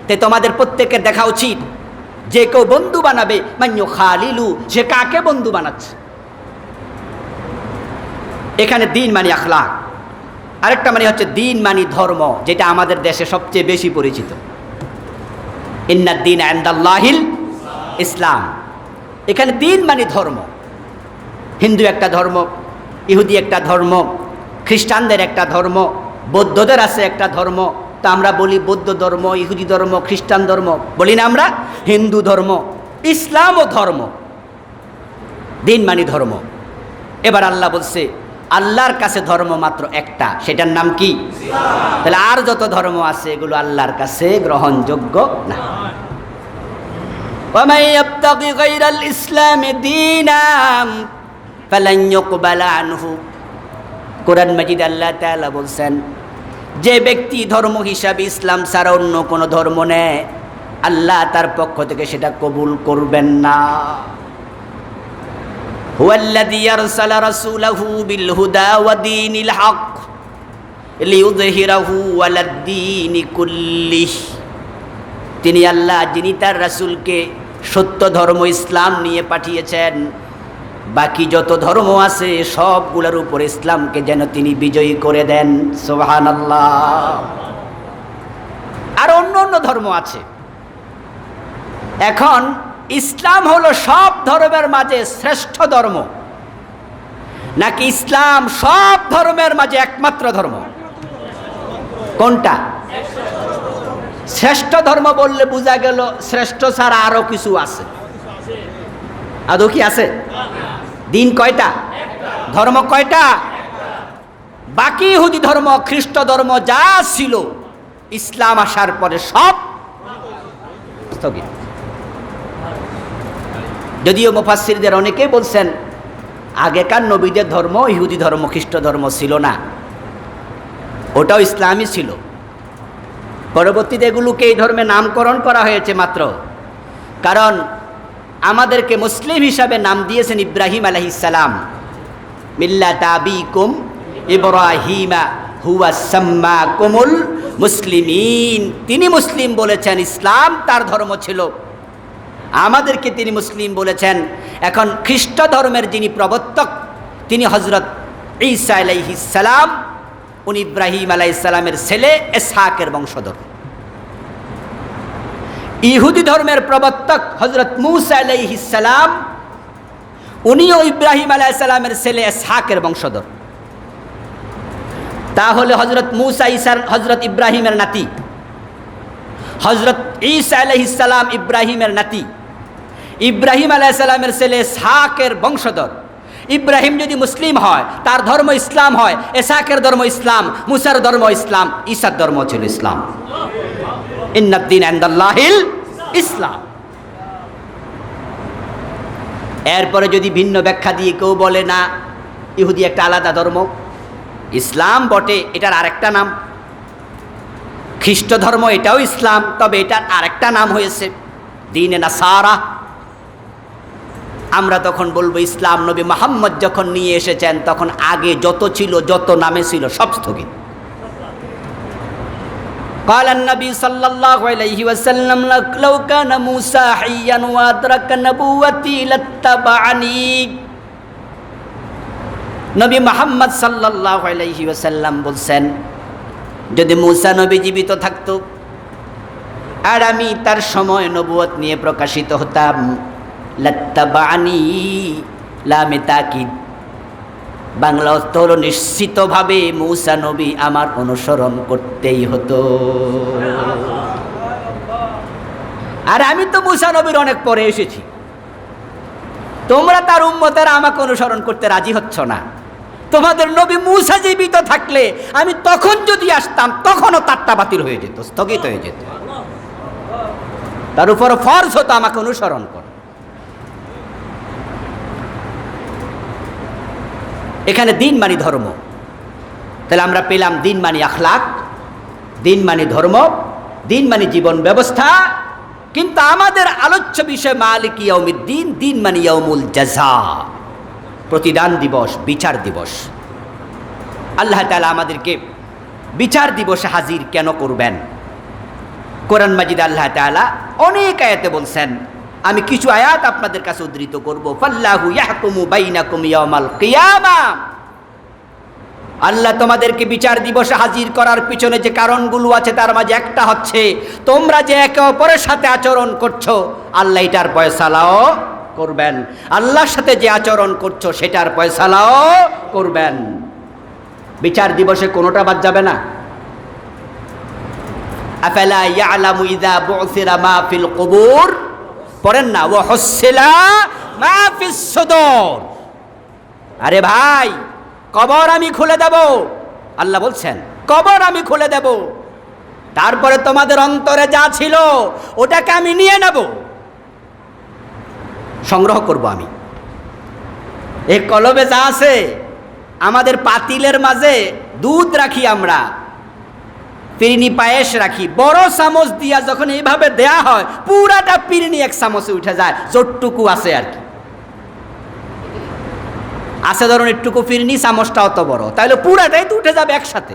তে তোমাদের প্রত্যেকের দেখা উচিত যে কেউ বন্ধু বানাবে মান ইউখালিলু, সে কাকে বন্ধু বানাচ্ছে। এখানে দিন মানে আখলাক। আরেকটা মানে হচ্ছে দিন মানে ধর্ম, যেটা আমাদের দেশে সবচেয়ে বেশি পরিচিত। ইন্নাদ দীন ইনদাল্লাহিল ইসলাম। এখানে দিন মানে ধর্ম। হিন্দু একটা ধর্ম, ইহুদি একটা ধর্ম, খ্রিস্টানদের একটা ধর্ম, বৌদ্ধদের আছে একটা ধর্ম। তা আমরা বলি বৌদ্ধ ধর্ম, ইহুদি ধর্ম, খ্রিস্টান ধর্ম বলি না আমরা? হিন্দু ধর্ম, ইসলামও ধর্ম। দিন মানে ধর্ম। এবার আল্লাহ বলছে আল্লাহর কাছে ধর্ম মাত্র একটা, সেটার নাম কি? তাহলে আর যত ধর্ম আছে এগুলো আল্লাহর কাছে গ্রহণযোগ্য না। ওয়ামান ইয়াবতাগি গায়রাল ইসলামি দীনান ফালান ইউকবালা আনহু। কোরআন মাজিদ আল্লাহ তাআলা বলছেন, যে ব্যক্তি ধর্ম হিসাবে ইসলাম ছাড়া অন্য কোনো ধর্ম নেয়, আল্লাহ তার পক্ষ থেকে সেটা কবুল করবেন না। হুয়াল্লাযী আরসালা রাসূলাহু বিল হুদা ওয়া দীনিল হক লিইয়ুযহিরাহু আলাদ দীনি কুল্লিহি। তিনি আল্লাহ, যিনি তার রাসূলকে সত্য ধর্ম ইসলাম নিয়ে পাঠিয়েছেন, বাকি যত ধর্ম আছে সবগুলোর উপর ইসলামকে যেন তিনি বিজয়ী করে দেন। সুবহানাল্লাহ। আর অন্য অন্য ধর্ম আছে। এখন ইসলাম হলো সব ধর্মের মাঝে শ্রেষ্ঠ ধর্ম, নাকি ইসলাম সব ধর্মের মাঝে একমাত্র ধর্ম? কোনটা শ্রেষ্ঠ ধর্ম? বললে বোঝা গেল শ্রেষ্ঠ ছাড়া আরো কিছু আছে। আদৌ কি আছে? দিন কয়টা? ধর্ম কয়টা? বাকি ইহুদি ধর্ম, খ্রিস্ট ধর্ম যা ছিল ইসলাম আসার পরে সব স্থগিত। যদিও মুফাসসিরদের অনেকেই বলছেন আগেকার নবীদের ধর্ম ইহুদি ধর্ম খ্রিস্ট ধর্ম ছিল না, ওটাও ইসলামই ছিল। পরবর্তীতে এগুলোকে এই ধর্মে নামকরণ করা হয়েছে মাত্র, কারণ আমাদেরকে মুসলিম হিসাবে নাম দিয়েছেন ইব্রাহিম আলাইহিস সালাম। মিল্লাতা আবিকুম ইব্রাহিমা হুয়া সাম্মাকুমুল মুসলিমিন। তিনি মুসলিম বলেছেন, ইসলাম তার ধর্ম ছিল, আমাদেরকে তিনি মুসলিম বলেছেন। এখন খ্রিস্ট ধর্মের যিনি প্রবর্তক তিনি হযরত ঈসা আলাইহিস সালাম। উনি ইব্রাহিম আলাইহিস সালামের ছেলে, ইসহাকের বংশধর। ইহুদি ধর্মের প্রবর্তক হযরত মূসা আলাইহিস সালাম, উনিও ইব্রাহিম আলাইহিস সালামের ছেলে, ইসহাকের বংশধর। তাহলে হযরত মূসা হযরত ইব্রাহিমের নাতি, হযরত ঈসা আলাইহিস সালাম ইব্রাহিমের নাতি, ইব্রাহিম আলাইহিস সালামের ছেলে ইসহাকের বংশধর। ইব্রাহিম যদি মুসলিম হয়, তার ধর্ম ইসলাম হয়, ইসহাকের ধর্ম ইসলাম, মুসার ধর্ম ইসলাম, ঈসার ধর্ম ছিল ইসলাম। ইন্নাদ-দীন ইনদাল্লাহিল ইসলাম। এরপরে যদি ভিন্ন ব্যাখ্যা দিয়ে কেউ বলে না ইহুদি একটা আলাদা ধর্ম, ইসলাম বটে, এটার আরেকটা নাম। খ্রিস্ট ধর্ম এটাও ইসলাম, তবে এটার আরেকটা নাম হয়েছে দ্বীনে নাসারা। আমরা তখন বলবো ইসলাম নবী মুহাম্মদ যখন নিয়ে এসেছেন তখন আগে যত ছিল, যত নামে ছিল, সব স্থগিত। قال النبي صلى الله عليه وسلم لو كان موسى حيا وادرك نبوتي لاتبعني। নবী মুহাম্মদ সাল্লাল্লাহু আলাইহি ওয়াসাল্লাম বলছেন, যদি মুসা নবী জীবিত থাকতো আর আমি তার সময় নবুয়ত নিয়ে প্রকাশিত হতাম, লাত্তাবানি, লামে তাকিদ, বাংলা অর্থ হলো নিশ্চিতভাবে মুসা নবী আমার অনুসরণ করতেই হতো। আর আমি তো মুসা নবীর অনেক পরে এসেছি, তোমরা তার উম্মতেরা আমাকে অনুসরণ করতে রাজি হচ্ছ না। তোমাদের নবী মুসা জীবিত থাকলে আমি তখন যদি আসতাম তখনও তারটা বাতিল হয়ে যেত, স্থগিত হয়ে যেত। তার উপর ফরজ হতো আমাকে অনুসরণ কর। এখানে দিন মানি ধর্ম, তাহলে আমরা পেলাম দিন মানি আখলাক, দিন মানি ধর্ম, দিন মানি জীবন ব্যবস্থা। কিন্তু আমাদের আলোচ্য বিষয় মালিক ইয়াউমিদ্দিন, দিন মানি ইয়াউমুল জাযা, প্রতিদান দিবস, বিচার দিবস। আল্লাহ তাআলা আমাদেরকে বিচার দিবসে হাজির কেন করবেন? কোরআন মাজিদে আল্লাহ তাআলা অনেক আয়াতে বলছেন, আমি কিছু আয়াত আপনাদের কাছে উদ্ধৃত করব। ফাল্লাহু ইয়াহকুমু বাইনাকুম ইয়াওমাল কিয়ামা। আল্লাহ তোমাদেরকে বিচার দিবসে হাজির করার পিছনে যে কারণগুলো আছে তার মাঝে একটা হচ্ছে তোমরা যে একে অপরের সাথে আচরণ করছো, আল্লাহ এটার ফয়সালাও করবেন। আল্লাহর সাথে যে আচরণ করছো সেটার ফয়সালাও করবেন। বিচার দিবসে কোনোটা বাদ যাবে না। আফালা ইয়ালামু ইযা বু'সিরা মা ফিল কুবুর, পড়েন না, ওয়া হুসিলা মা ফিস সুদুর। আরে ভাই, কবর আমি খুলে দেব, আল্লাহ বলছেন কবর আমি খুলে দেব, তারপরে তোমাদের অন্তরে যা ছিল ওটাকে আমি নিয়ে নেব, সংগ্রহ করব আমি। এই কলবে যা আছে, আমাদের পাতিলের মাঝে দুধ রাখি আমরা, পিরিনি পায়েস রাখি, বড় চামচ দিয়া যখন এইভাবে দেয়া হয় পুরাটা পিরিনি এক চামচে উঠে যায়, যতটুকু আছে আর কি আছে, ধরুন একটুকু পিরিনি, চামচটা অত বড়, তাহলে পুরাটাই তো উঠে যাবে একসাথে।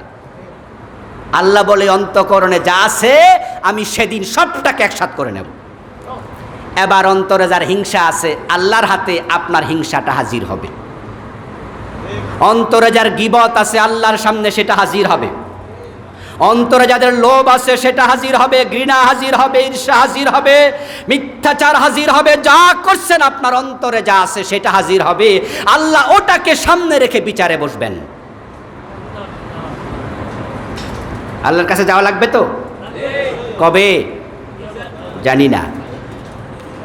আল্লাহ বলে অন্তঃকরণে যা আছে আমি সেদিন সবটাকে একসাথ করে নেব। এবার অন্তরে যার হিংসা আছে, আল্লাহর হাতে আপনার হিংসাটা হাজির হবে। অন্তরে যার গীবত আছে, আল্লাহর সামনে সেটা হাজির হবে। অন্তরে যাদের লোভ আছে সেটা হাজির হবে, ঘৃণা হাজির হবে, ঈর্ষা হাজির হবে, মিথ্যাচার হাজির হবে। যা করছেন আপনার অন্তরে যা আছে সেটা হাজির হবে। আল্লাহ ওটাকে সামনে রেখে বিচারে বসবেন। আল্লাহর কাছে যাওয়া লাগবে তো, কবে জানি না,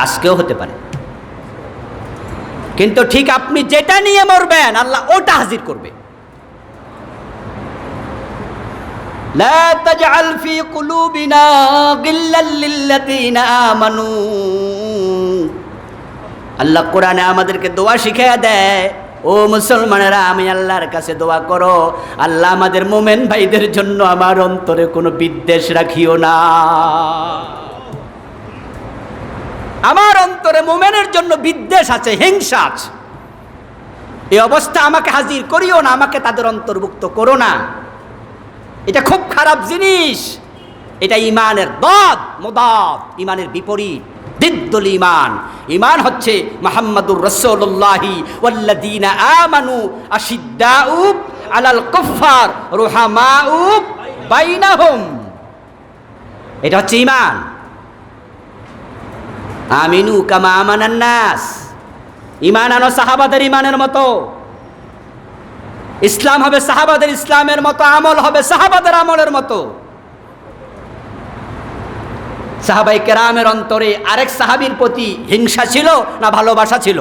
আজকেও হতে পারে। কিন্তু ঠিক আপনি যেটা নিয়ে মরবেন আল্লাহ ওটা হাজির করবে। لا تجعل في قلوبنا غلا للذين آمنوا। আল্লাহ কোরআনে আমাদেরকে দোয়া শিখিয়ে দেয়, ও মুসলমানেরা আমি আল্লাহর কাছে দোয়া করো, আল্লাহ আমাদের মোমেন ভাইদের জন্য আমার অন্তরে কোনো বিদ্বেষ রাখিও না। আমার অন্তরে মোমেনের জন্য বিদ্বেষ আছে, হিংসা আছে, এই অবস্থা আমাকে হাজির করিও না, আমাকে তাদের অন্তর্ভুক্ত করো না। এটা খুব খারাপ জিনিস। এটা ইমানের দাদ মুদাদ, ইমানের বিপরীত, দিদ্দুল ইমান। ইমান হচ্ছে মুহাম্মাদুর রাসূলুল্লাহি ওয়াল্লাযীনা আমানু আশিদ্দাউ আলাল কুফফার রুহামাউ বাইনাহুম। এটা হচ্ছে ইমান। আমিনু কামা আমানান নাস, ইমান আনো সাহাবাদের ইমানের মতো। ইসলাম হবে সাহাবাদের ইসলামের মতো, আমল হবে সাহাবাদের আমলের মতো। সাহাবায়ে কেরামের অন্তরে আরেক সাহাবীর প্রতি হিংসা ছিল না ভালোবাসা ছিল?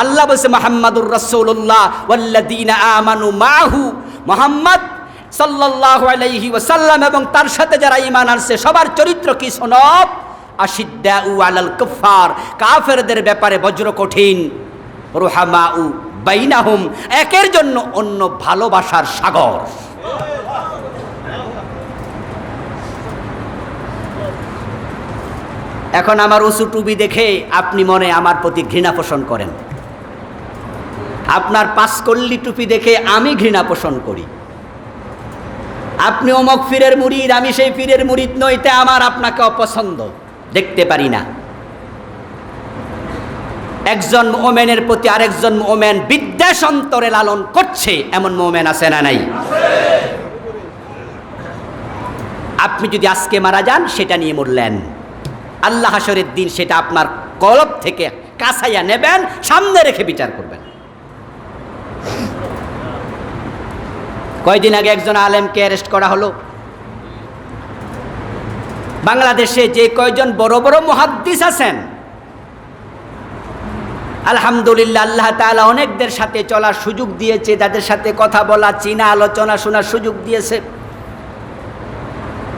আল্লাহ বলছে মুহাম্মাদুর রাসূলুল্লাহ ওয়াল্লাযীনা আমানু মাহু, মুহাম্মদ সাল্লাল্লাহু আলাইহি ওয়াসাল্লাম এবং তার সাথে যারা ঈমান আনছে সবার চরিত্র কি শোনো? আশিদ্দাউ আলাল কুফার, কাফেরদের ব্যাপারে বজ্র কঠিন, রুহামাউ বাইনাহুম, একের জন্য অন্য ভালোবাসার সাগর। এখন আমার উঁচু টুপি দেখে আপনি মনে আমার প্রতি ঘৃণা পোষণ করেন, আপনার পাঁচকল্লি টুপি দেখে আমি ঘৃণা পোষণ করি। আপনি অমক পীরের মুরিদ, আমি সেই পীরের মুরিদ নই, তে আমার আপনাকে অপছন্দ, দেখতে পারি না। একজন মুমিনের প্রতি আরেকজন মুমিন বিদ্বেষ অন্তরে লালন করছে, এমন মুমিন আছে না নাই? আপনি যদি আজকে মারা যান সেটা নিয়ে মরলেন, আল্লাহ হাসরের দিন সেটা আপনার কলব থেকে কাছাইয়া নেবেন, সামনে রেখে বিচার করবেন। কয়দিন আগে একজন আলেমকে অ্যারেস্ট করা হলো। বাংলাদেশে যে কয়জন বড় বড় মুহাদ্দিস আছেন, আলহামদুলিল্লাহ আল্লাহ তাআলা অনেকদের সাথে চলার সুযোগ দিয়েছে, তাদের সাথে কথা বলা, চিনা আলোচনা শোনার সুযোগ দিয়েছে।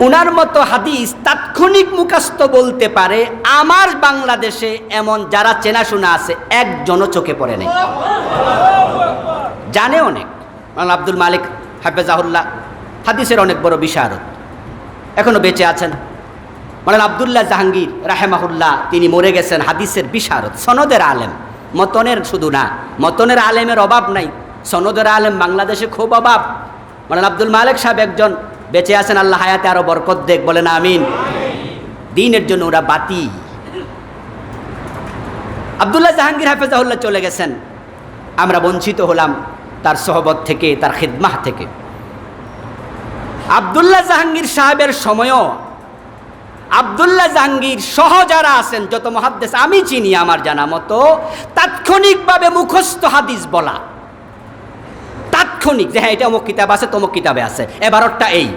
উনার মতো হাদিস তাৎক্ষণিক মুখস্থ বলতে পারে আমার বাংলাদেশে এমন যারা চেনাশোনা আছে একজনও চোখে পড়ে নাই। জানে অনেক। আব্দুল মালিক হাফেজাহুল্লাহ হাদিসের অনেক বড় বিশারদ, এখনো বেঁচে আছেন। মাওলানা আব্দুল্লাহ জাহাঙ্গীর রাহেমাহুল্লাহ, তিনি মরে গেছেন, হাদিসের বিশারদ, সনদের আলেম, মতনের শুধু না, মতনের আলেমের অভাব নাই, সনদের আলেম বাংলাদেশে খুব অভাব। মাওলানা আব্দুল মালিক সাহেব একজন বেঁচে আছেন, আল্লাহ হায়াতে আরো বরকত দেখ, বলেন আমিন। দ্বীনের জন্য ওরা বাতি। আব্দুল্লাহ জাহাঙ্গীর হাফেজাহুল্লাহ চলে গেছেন, আমরা বঞ্চিত হলাম তার সোহবত থেকে, তার খিদমাহ থেকে। আব্দুল্লাহ জাহাঙ্গীর সাহেবের সময়ও আব্দুল্লাহ জাহাঙ্গীর সহ যারা আছেন যত মুহাদ্দিস আমি চিনি আমার জানা মতো, তাৎক্ষণিকভাবে মুখস্থ হাদিস বলা, তাৎক্ষণিক যে হ্যাঁ এটা অমুক কিতাব আছে, তমুক কিতাবে আছে, এবারটা এই।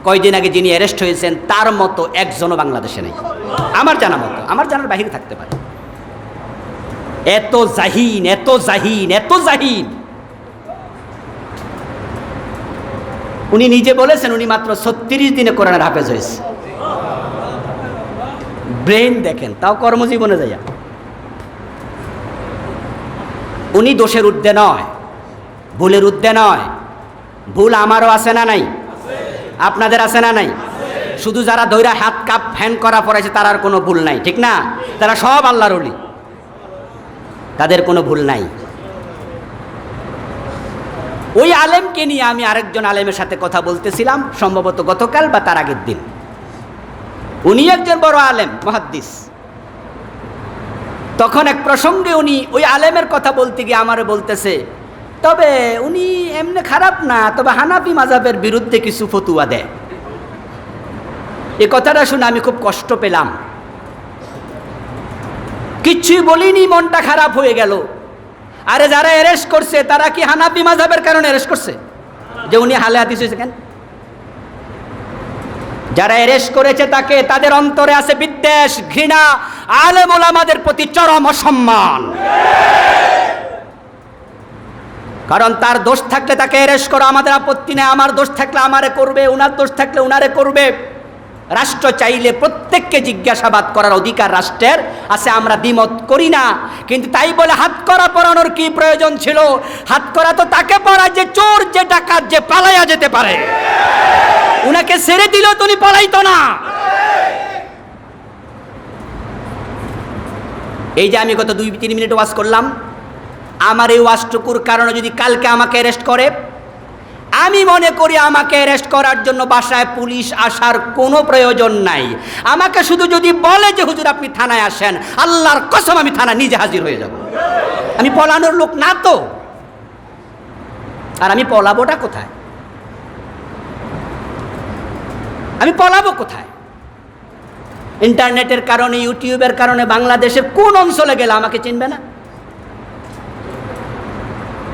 কয়দিন আগে যিনি অ্যারেস্ট হয়েছেন তার মতো একজনও বাংলাদেশে নেই আমার জানা মতো, আমার জানার বাহিরে থাকতে পারে। এত জাহিন, এত জাহিন, এত জাহিন। উনি নিজে বলেছেন উনি মাত্র 36 দিনে কোরআনের হাফেজ হয়েছে। ব্রেন দেখেন, তাও কর্মজীবনে যাইয়া। উনি দোষের ঊর্ধ্বে নয়, ভুলের ঊর্ধ্বে নয়। ভুল আমারও আছে না নাই? আপনাদের আছে না নাই? শুধু যারা দৈরা হাত কাপ ফ্যান করা পড়েছে তার আর কোনো ভুল নাই, ঠিক না? তারা সব আল্লাহর ওলি, তাদের কোনো ভুল নাই। ওই আলেমকে নিয়ে আমি আরেকজন আলেমের সাথে কথা বলতেছিলাম, সম্ভবত গতকাল বা তার আগের দিন। উনি একজন বড় আলেম, মুহাদ্দিস। তখন এক প্রসঙ্গে উনি ওই আলেমের কথা বলতে গিয়ে আমারে বলতেছে, তবে উনি এমনি খারাপ না, তবে হানাফি মাযহাবের বিরুদ্ধে কিছু ফতুয়া দেয়। এই কথাটা শুনে আমি খুব কষ্ট পেলাম, কিচ্ছুই বলিনি, মনটা খারাপ হয়ে গেল। আরে যারা অ্যারেস্ট করছে তারা কি হানাফি মাযহাবের কারণে অ্যারেস্ট করছে যে উনি হালে হাদিস হয়েছে কেন? যারা অ্যারেস্ট করেছে তাকে, তাদের অন্তরে আছে বিদ্বেষ, ঘৃণা, আলেম ওলামাদের প্রতি চরম অসম্মান। কারণ তার দোষ থাকলে তাকে অ্যারেস্ট করা আমাদের আপত্তি নেই, আমার দোষ থাকলে আমারে করবে, উনার দোষ থাকলে উনারে করবে। রাষ্ট্র চাইলে প্রত্যেককে জিজ্ঞাসাবাদ করার অধিকার রাষ্ট্রের আছে, আমরা দ্বিমত করি না। কিন্তু তাই বলে হাতকড়া পরানোর কি প্রয়োজন ছিল? হাতকড়া তো তাকে পরায় যে চোর, যে ডাকাত, যে পালাইয়া যেতে পারে। উনাকে ছেড়ে দিলেও তো উনি পালাইতো না। এই যে আমি গত 2-3 মিনিট ওয়াজ করলাম, আমার এই ওয়াজটুকুর কারণে যদি কালকে আমাকে অ্যারেস্ট করে, আমি মনে করি আমাকে অ্যারেস্ট করার জন্য বাসায় পুলিশ আসার কোনো প্রয়োজন নাই। আমাকে শুধু যদি বলে যে হুজুর আপনি থানায় আসেন, আল্লাহর কসম আমি থানা নিজে হাজির হয়ে যাব। আমি পলানোর লোক না তো। আর আমি পলাবোটা কোথায়? আমি পলাবো কোথায়? ইন্টারনেটের কারণে, ইউটিউবের কারণে বাংলাদেশের কোন অঞ্চলে গেলে আমাকে চিনবে না?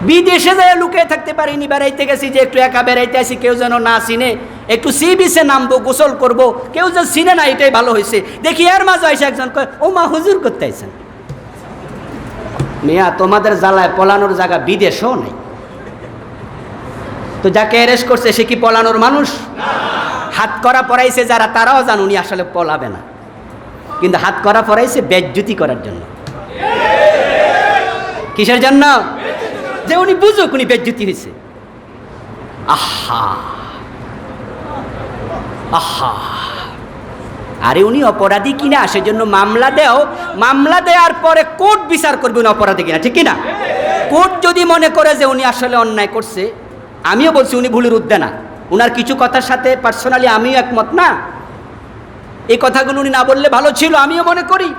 বিদেশে যায় লুকিয়ে থাকতে পারিনি, বেড়াইতে গেছি যে একটু একা বেড়াইতে আসি, কেউ যেন না চিনে, একটু সি বিচে নামবো, গোসল করব, কেউ যে চিনে না এটাই ভালো হয়েছে। দেখি এর মাঝে এসে একজন কয়, ও মা হুজুর করতে আইছেন। মিয়া তোমাদের জ্বালায় পলানোর জায়গা বিদেশও নেই, তো যাকে অ্যারেস্ট করছে সে কি পলানোর মানুষ? হাত করা পরাইছে যারা, তারাও জান উনি আসলে পলাবে না, কিন্তু হাত করা পরাইছে বেজ্জতি করার জন্য। কিসের জন্য? যে উনি বুঝুক উনি বেজ্জতি হয়েছে। আহা আহা, আরে উনি অপরাধী কিনা সেজন্য মামলা দেও, মামলা দেওয়ার পরে কোর্ট বিচার করবে উনি অপরাধী কিনা, ঠিক কিনা? কোর্ট যদি মনে করে যে উনি আসলে অন্যায় করছে, আমিও বলছি উনি ভুলের ঊর্ধ্বে না, উনার কিছু কথার সাথে পার্সোনালি আমিও একমত না, এই কথাগুলো উনি না বললে ভালো ছিল, আমিও মনে করি।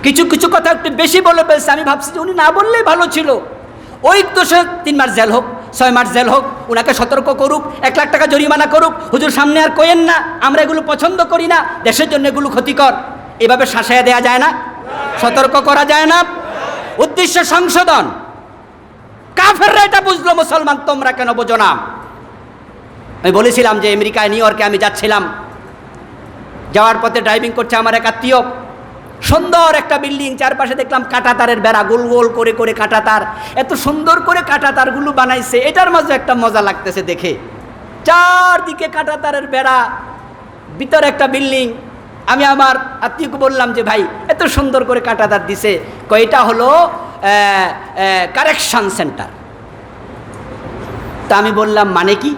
কিছু কিছু কথা একটু বেশি বলে ফেলছে, আমি ভাবছি যে উনি না বললেই ভালো ছিল। ওই দোষে 3 মাস জেল হোক, 6 মাস জেল হোক, ওনাকে সতর্ক করুক, 1 লাখ টাকা জরিমানা করুক, হুজুর সামনে আর কইেন না, আমরা এগুলো পছন্দ করি না, দেশের জন্য এগুলো ক্ষতিকর। এভাবে শাসায়া দেয়া যায় না, সতর্ক করা যায় না। উদ্দেশ্য সংশোধন। কাফেররা এটা বুঝলো, মুসলমান তোমরা কেন বোঝো না? আমি বলেছিলাম যে আমেরিকায়, নিউ ইয়র্কে আমি যাচ্ছিলাম, যাওয়ার পথে ড্রাইভিং করছে আমার এক আত্মীয়, সুন্দর একটা বিল্ডিং, চারপাশে দেখলাম কাঁটা তারের বেড়া, গোল গোল করে করে কাঁটা তার, এত সুন্দর করে কাঁটা তারগুলো বানাইছে, এটার মাঝে একটা মজা লাগতেছে দেখে, চারদিকে কাঁটা তারের বেড়া, ভিতরে একটা বিল্ডিং। আমি আমার আত্মীয়কে বললাম যে ভাই এত সুন্দর করে কাঁটা তার দিছে, এটা হলো কারেকশন সেন্টার। তা আমি বললাম মানে কি?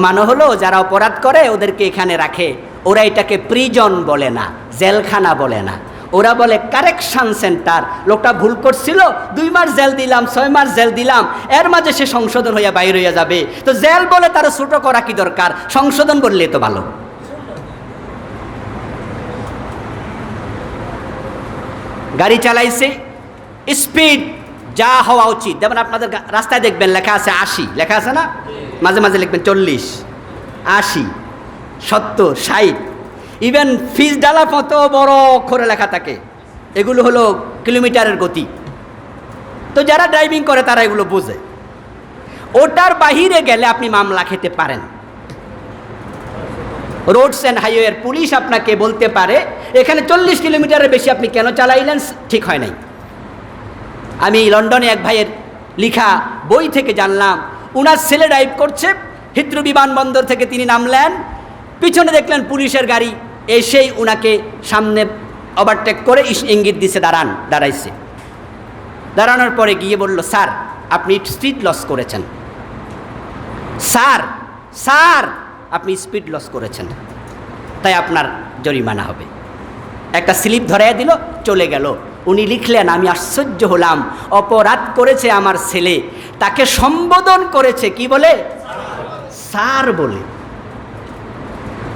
মানে হলো যারা অপরাধ করে ওদেরকে এখানে রাখে, ওরা এটাকে প্রিজন বলে না, জেলখানা বলে না, ওরা বলে কারেকশন সেন্টার। লোকটা ভুল করছিল, 2 মাস জেল দিলাম, 6 মাস জেল দিলাম, এর মাঝে সে সংশোধন হইয়া বাইর হইয়া যাবে। তো জেল বলে তারা ছোট করা কি দরকার? সংশোধন বললে তো ভালো। গাড়ি চালাইছে, স্পিড যা হওয়া উচিত, যেমন আপনাদের রাস্তায় দেখবেন লেখা আছে 80, লেখা আছে না? মাঝে মাঝে লিখবেন 40, 80, 70, 60, ইভেন ফিস ডালা কত বড় অক্ষরে লেখা থাকে, এগুলো হলো কিলোমিটারের গতি। তো যারা ড্রাইভিং করে তারা এগুলো বোঝে। ওটার বাহিরে গেলে আপনি মামলা খেতে পারেন। রোডস অ্যান্ড হাইওয়ের পুলিশ আপনাকে বলতে পারে এখানে 40 কিলোমিটারের বেশি আপনি কেন চালাইলেন, ঠিক হয় নাই। আমি লন্ডনে এক ভাইয়ের লিখা বই থেকে জানলাম, উনার ছেলে ড্রাইভ করছে, হিথ্রো বিমানবন্দর থেকে তিনি নামলেন, পিছনে দেখলেন পুলিশের গাড়ি এসেই উনাকে সামনে ওভারটেক করে ইঙ্গিত দিছে দাঁড়াইছে। দাঁড়ানোর পরে গিয়ে বলল, স্যার আপনি স্পিড লস করেছেন, স্যার আপনি স্পিড লস করেছেন, তাই আপনার জরিমানা হবে। একটা স্লিপ ধরাইয়া দিল, চলে গেল। উনি লিখলেন, আমি আশ্চর্য হলাম, অপরাধ করেছে আমার ছেলে, তাকে সম্বোধন করেছে কি বলে? স্যার বলে।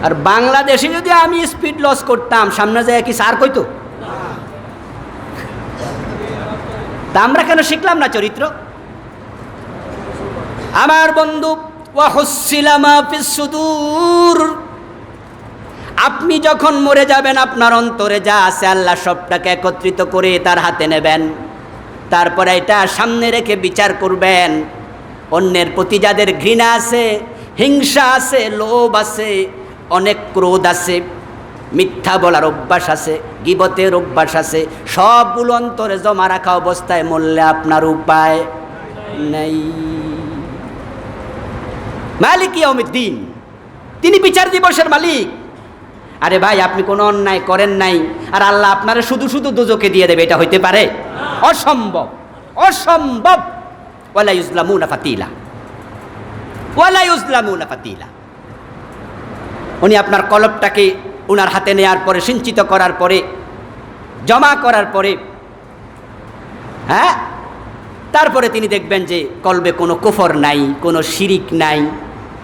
আর বাংলাদেশে যদি আমি স্পিড লস করতাম, সামনে যায় কি স্যার কইতো? তা আমরা কেন শিখলাম না চরিত্র? আমার বন্ধু, ওয়াহুসসিলা মা ফিস সুদূর, আপনি যখন মরে যাবেন আপনার অন্তরে যা আছে আল্লাহ সবটাকে একত্রিত করে তার হাতে নেবেন, তারপরে এটা সামনে রেখে বিচার করবেন। অন্যের প্রতি যাদের ঘৃণা আছে, হিংসা আছে, লোভ আছে, অনেক ক্রোধ আছে, মিথ্যা বলার অভ্যাস আছে, গীবতের অভ্যাস আছে, সবগুলো অন্তরে জমা রাখা অবস্থায় মরলে আপনার উপায় নেই। মালিক ইয়াউমিদ্দিন, তিনি বিচার দিবসের মালিক। আরে ভাই আপনি কোনো অন্যায় করেন নাই আর আল্লাহ আপনারা শুধু শুধু দোজখে দিয়ে দেবে, এটা হইতে পারে? অসম্ভব, অসম্ভব। ওয়ালা ইউজলামুনা ফাতিলা, ওয়ালা ইউজলামুনা ফাতিলা। উনি আপনার কলবটাকে উনার হাতে নেয়ার পরে, সিঞ্চিত করার পরে, জমা করার পরে, হ্যাঁ, তারপরে তিনি দেখবেন যে কলবে কোনো কুফর নাই, কোনো শিরিক নাই,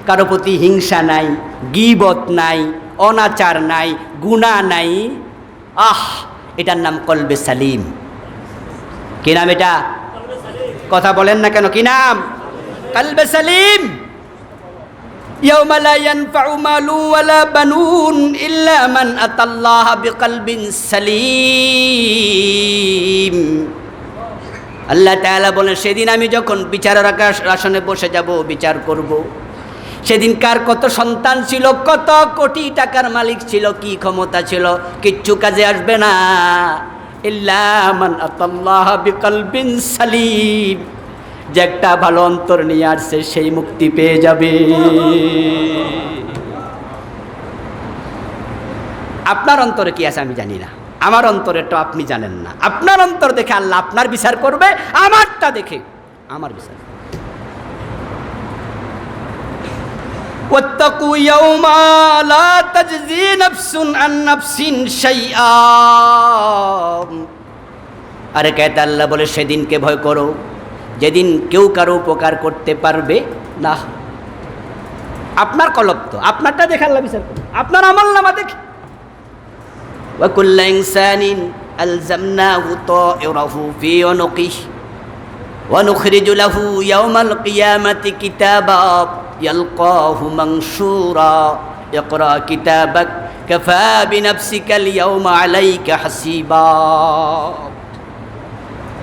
কারো প্রতি হিংসা নাই, গীবত নাই, অনাচার নাই, গুনাহ নাই। এটার নাম কলবে সালিম। কি নাম এটা? কথা বলেন না কেন, কি নাম? কলবে সালিম। ইয়াউমা লা ইয়ানফাউ মালু ওয়ালা বানুন ইল্লা মান আতাল্লাহা বিকলবিন সালিম। আল্লাহ তাআলা বলেন, সেদিন আমি যখন বিচারের আসনে বসে যাব, বিচার করব, সেদিন কার কত সন্তান ছিল, কত কোটি টাকার মালিক ছিল, কি ক্ষমতা ছিল, কিচ্ছু কাজে আসবে না। ইল্লা মান আতাল্লাহ বিকলবিন সালিম, যে একটা ভালো অন্তর নিয়ে আসছে সেই মুক্তি পেয়ে যাবে। আপনার অন্তরে কি আছে আমি জানি না, আমার অন্তরেরটা আপনি জানেন না। আপনার অন্তর দেখে আল্লাহ আপনার বিচার করবে, আমারটা দেখে আমার বিচার। ওয়াত্তাকু ইয়াওমা লা তাজজি নাফসুন আন নাফসিন শাইআ। আরে কেতা আল্লাহ বলে সেদিনকে ভয় করো যেদিন কেউ কারো উপকার করতে পারবে না। আপনার কলব তো আপনারটা দেখে আল্লাহ বিচার করবে, আপনার আমলনামা দেখে। ওয়া কুল্লু ইনসানিন আলজামনাহু তায়রাহু ফি উনুকিহি ওয়া নুখরিজু লাহু ইয়াওমাল কিয়ামাতি কিতাবা ইয়ালকাহু মানশুরা ইকরা কিতাবাক কাফা বিনাফসিকাল ইয়াওমা আলাইকা হাসিবা।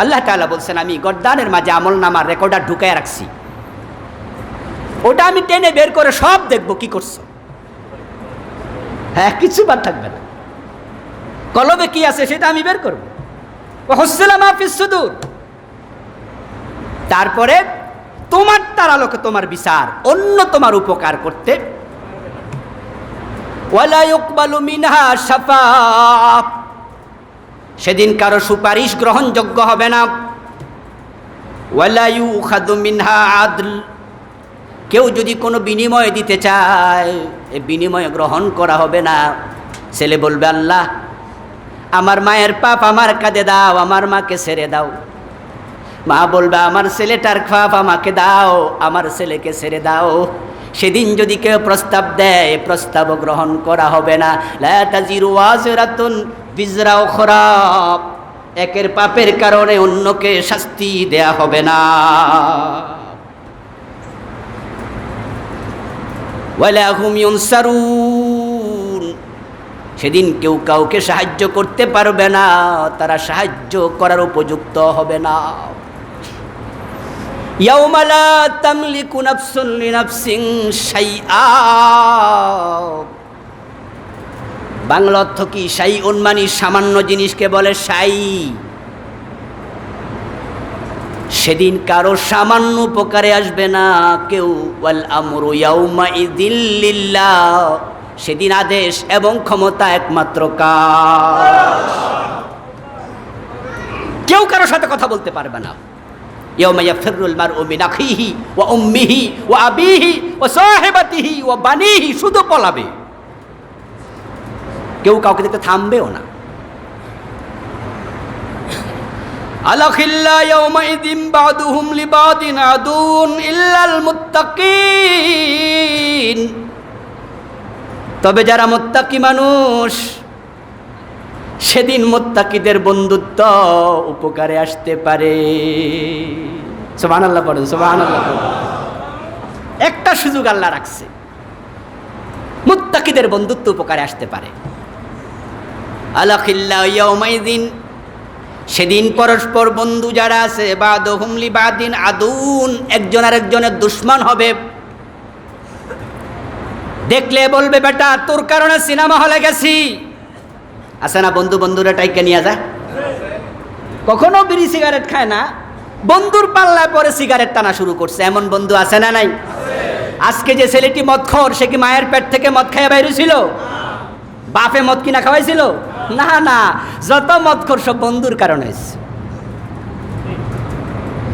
আল্লাহ তাআলা বলছেন আমি গর্দানের মাঝে আমলনামার রেকর্ডার ঢুকায় রাখছি, ওটা আমি টেনে বের করে সব দেখব কি করছো। হ্যাঁ, কিছু বাদ থাকবে না। কলবে কি আছে সেটা আমি বের করব। ওয়াহুসসিলা মা ফিস সুদূর। তারপরে তোমার তার আলোকে তোমার বিচার, অন্য তোমার উপকার করতে। ওয়ালা ইউকবালু মিনহা শাফাআহ, সেদিন কারো সুপারিশ গ্রহণযোগ্য হবে না। ওয়ালা ইউখাযু মিনহা আদল, কেউ যদি কোনো বিনিময় দিতে চায় এই বিনিময় গ্রহণ করা হবে না। ছেলে বলবে আল্লাহ আমার মায়ের পাপ আমার কাঁধে দাও, আমার মাকে ছেড়ে দাও। মা বলবে আমার ছেলেটার পাপ আমাকে দাও, আমার ছেলেকে ছেড়ে দাও। সেদিন যদি কেউ প্রস্তাব দেয় প্রস্তাব গ্রহণ করা হবে না। লা তাজিরু ওয়াজিরাতুন বিজরা উখরা, একের পাপের কারণে অন্যকে শাস্তি দেয়া হবে না। ওয়ালা হুম ইউনসারুন, সেদিন কেউ কাউকে সাহায্য করতে পারবে না, তারা সাহায্য করার উপযুক্ত হবে না। ইয়াউমা লা তামলিকু নাফসুন লিনাফসিন শাইআ, বাংলা অর্থ কি? শাইউন মানে সামান্য জিনিসকে বলে শাই। সেদিন কারো সামান্য উপকারে আসবে না কেউ। ওয়াল আমরু ইয়াউমা ইযিল লিল্লাহ, সেদিন আদেশ এবং ক্ষমতা একমাত্র কার। কেউ কারোর সাথে কথা বলতে পারবে না। ইয়াউমা ইয়াফিরুল মারউ মিন আখিহি ওয়া উম্মিহি ওয়া আবিহি ওয়া সাহিবাতিহি ওয়া বানিহি, শুধু পলাবে, কেউ কাউকে দেখতে থামবেও না। আলাখিল্লা ইয়াউমাইযিন বাদুহুম লিবাদিন আদুন ইল্লাল মুত্তাকিন, তবে যারা মুত্তাকি মানুষ সেদিন মুত্তাকিদের বন্ধুত্ব উপকারে আসতে পারে। সুবহানাল্লাহ পড়ুন, সুবহানাল্লাহ পড়ুন। একটা সুযোগ আল্লাহ রাখছে, মুত্তাকিদের বন্ধুত্ব উপকারে আসতে পারে। আলাখিল্লা ইয়াউমাইযিন, সেদিন পরস্পর বন্ধু যারা আছে, বাদুহুম লিবাদিন আদুন, একজন আরেকজনের দুশমন হবে। দেখলে বলবে বেটা তোর কারণে সিনেমা হলে গেছি। আছে না বন্ধু বন্ধুরা টাইকে নিয়ে যায়, কখনো বিড়ি সিগারেট খায় না, বন্ধুর পাল্লায় পরে সিগারেট টানা শুরু করছে, এমন বন্ধু আছে না নাই? আজকে যে ছেলেটি মদখোর, সে কি মায়ের পেট থেকে মদ খাইয়া বাইরে ছিল? বাপে মদ কিনা খাওয়াইছিল? না না, যত মদখোর সব বন্ধুর কারণে।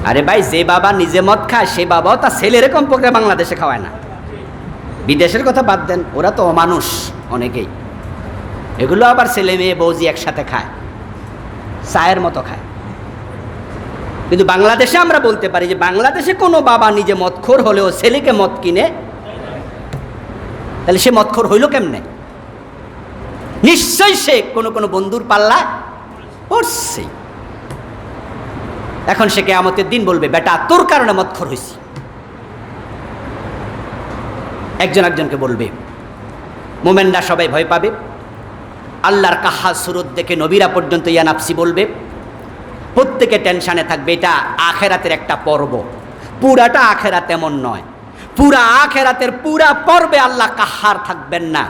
আরে ভাই, যে বাবা নিজে মদ খায় সে বাবাও তার ছেলের কমপক্ষে বাংলাদেশে খাওয়ায় না। বিদেশের কথা বাদ দেন, ওরা তো অমানুষ অনেকেই। এগুলো আবার ছেলে মেয়ে বৌজি একসাথে খায়, চায়ের মতো খায়। কিন্তু বাংলাদেশে আমরা বলতে পারি যে বাংলাদেশে কোনো বাবা নিজে মদখোর হলেও ছেলেকে মদ কিনে, তাহলে সে মদখোর হইল কেমনে? নিশ্চয়ই সে কোনো কোনো বন্ধুর পাল্লা পড়ছে। এখন সে কিয়ামতের দিন বলবে বেটা তোর কারণে মদখোর হয়েছি। একজন একজনকে বলবে, মোমেনরা সবাই ভয় পাবে। আল্লাহর কাহা সুরত দেখে নবীরা পর্যন্ত ইয়া নাফসি বলবে। প্রত্যেকে টেনশানে থাকবে। এটা আখেরাতের একটা পর্ব, পুরাটা আখেরাত এমন নয়। পুরা আখিরাতের পুরা পর্বে আল্লাহ কাহার থাকবেন না।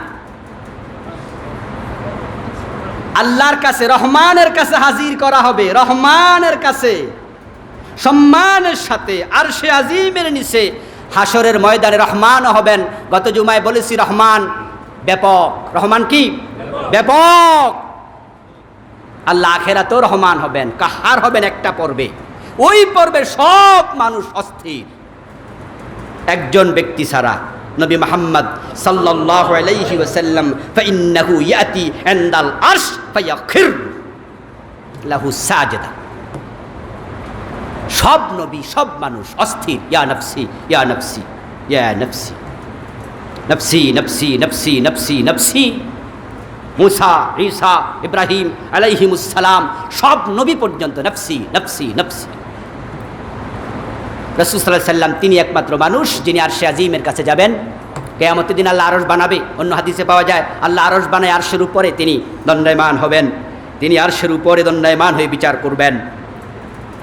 আল্লাহর কাছে, রহমানের কাছে হাজির করা হবে, রহমানের কাছে সম্মানের সাথে আরশে আজিমের নিচে হাসরের ময়দানে রহমান হবেন। গত জুমায় বলেছি রহমান ব্যাপক। রহমান কি? ব্যাপক। আল্লাহ আখিরাতেও রহমান হবেন, কাহার হবেন একটা পর্বে। ওই পর্বে সব মানুষ অস্থির, একজন ব্যক্তি ছাড়া, নবী মুহাম্মদ সাল্লাল্লাহু আলাইহি ওয়াসাল্লাম, ফাইন্নাহু ইয়াতি ইনদাল আরশ ফায়াখির লাহু সাজিদা। সব নবী, সব মানুষ অস্থির, ইয়া নফসি ইয়া নফসি ইয়া নফসি, নফসি নফসি নফসি নফসি নফসি। মুসা, ঈসা, ইব্রাহিম আলাইহিমুস সালাম সব নবী পর্যন্ত নফসি নফসি নফসি। রাসূল সাল্লাল্লাহু আলাইহি ওয়াসাল্লাম তিনি একমাত্র মানুষ যিনি আরশে আজিমের কাছে যাবেন। কিয়ামতের দিন আল্লাহ আরশ বানাবে। অন্য হাদিসে পাওয়া যায় আল্লাহ আরশ বানায় আরশের উপরে তিনি দণ্ডায়মান হবেন। তিনি আরশের উপরে দণ্ডায়মান হয়ে বিচার করবেন।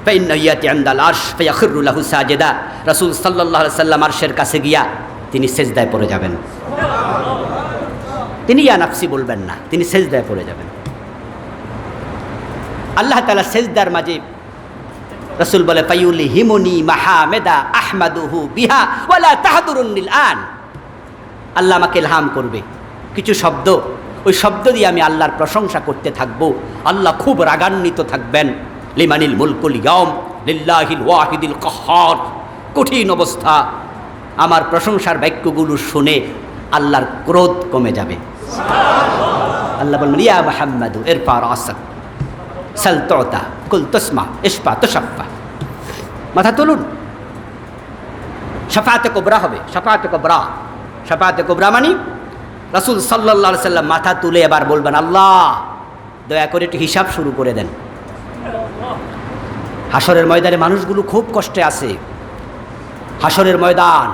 ফাইন্নাহু ইয়াতি ইনদাল আরশ ফায়াখিরু লাহু সাজিদা। রাসূল সাল্লাল্লাহু আলাইহি ওয়াসাল্লাম আরশের কাছে গিয়া তিনি সেজদায় পড়ে যাবেন। তিনি ইয়া নাফসি বলবেন না, তিনি সেজদায় পড়ে যাবেন। আল্লাহ তাআলা সেজদার মাঝে রাসূল বলে ফায়ুলি হিমুনি মাহামেদা আহমাদুহু বিহা ওয়ালা তাহদুরুনিল আন। আল্লাহ আমাকে ইলহাম করবে কিছু শব্দ, ওই শব্দ দিয়ে আমি আল্লাহর প্রশংসা করতে থাকবো। আল্লাহ খুব রাগান্বিত থাকবেন। লিমানিল মুলকুল ইয়াউম লিল্লাহিল ওয়াহিদিল কাহ্হার। কঠিন অবস্থা। আমার প্রশংসার বাক্যগুলো শুনে আল্লাহর ক্রোধ কমে যাবে। আল্লাহ বলবেন ইয়া মুহাম্মাদু ইরফা রাসাক সাল তুতা কুল তুসমা ইশফা তুশাফা। মাথা তুলুন। শাফাআতে কুবরা হবে। শাফাআতে কুবরা, শাফাআতে কুবরা মানে রাসূল সাল্লাল্লাহু আলাইহি সাল্লাম মাথা তুলে এবার বলবেন আল্লাহ দয়া করে একটু হিসাব শুরু করে দেন। হাসরের ময়দানে মানুষগুলো খুব কষ্টে আছে। হাসরের ময়দান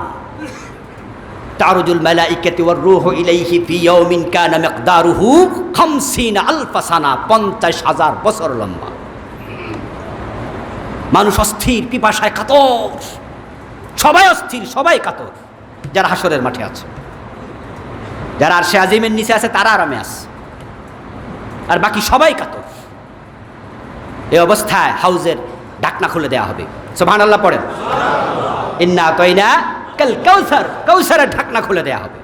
তারুজুল মালাইকাতু ওয়ার রূহু ইলাইহি ফি ইয়াউমিন কানা মিকদারুহু 50 আলফ সানা, 50,000 বছর লম্বা। মানুষ অস্থির, পিপাসায় কাতর, সবাই অস্থির, সবাই কাতর। যারা হাসরের মাঠে আছে, যারা আরশে আজিমের নিচে আছে তারা আরামে আছে, আর বাকি সবাই কাতর। এই অবস্থায় হাউজের ঢাকনা খুলে দেওয়া হবে। সুবহানাল্লাহ পড়েন। ইন্না আতাইনা কাল কাউসার, কাউসারের ঢাকনা খুলে দেওয়া হবে।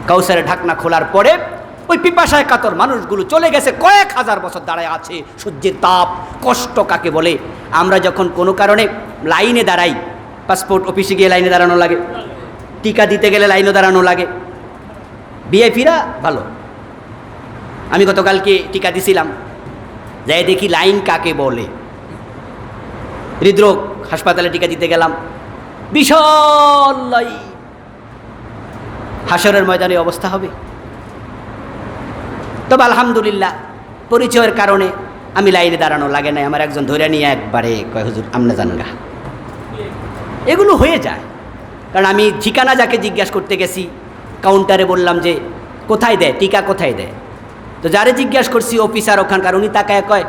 কাউসারের ঢাকনা খোলার পরে ওই পিপাসায় কাতর মানুষগুলো চলে গেছে, কয়েক হাজার বছর দাঁড়ায় আছে। সূর্যের তাপ, কষ্ট কাকে বলে। আমরা যখন কোনো কারণে লাইনে দাঁড়াই, পাসপোর্ট অফিসে গিয়ে লাইনে দাঁড়ানো লাগে, টিকা দিতে গেলে লাইনে দাঁড়ানো লাগে। ভিআইপিরা ভালো। আমি গতকালকে টিকা দিছিলাম, যাই দেখি লাইন কাকে বলে। হৃদরোগ হাসপাতালে টিকা দিতে গেলাম, বিশাল লাইন। হাসরের ময়দানে অবস্থা হবে। তবে আলহামদুলিল্লাহ পরিচয়ের কারণে আমি লাইনে দাঁড়ানো লাগে নাই। আমার একজন ধরে নিয়ে একবারে কয় হুজুর আমনে জানগা। এগুলো হয়ে যায়, কারণ আমি ঠিকানা যাকে জিজ্ঞাসা করতে গেছি কাউন্টারে বললাম যে কোথায় দেয় টিকা, কোথায় দেয়। তো যারে জিজ্ঞাসা করছি অফিসার ওখানকার, উনি তাকায় কয়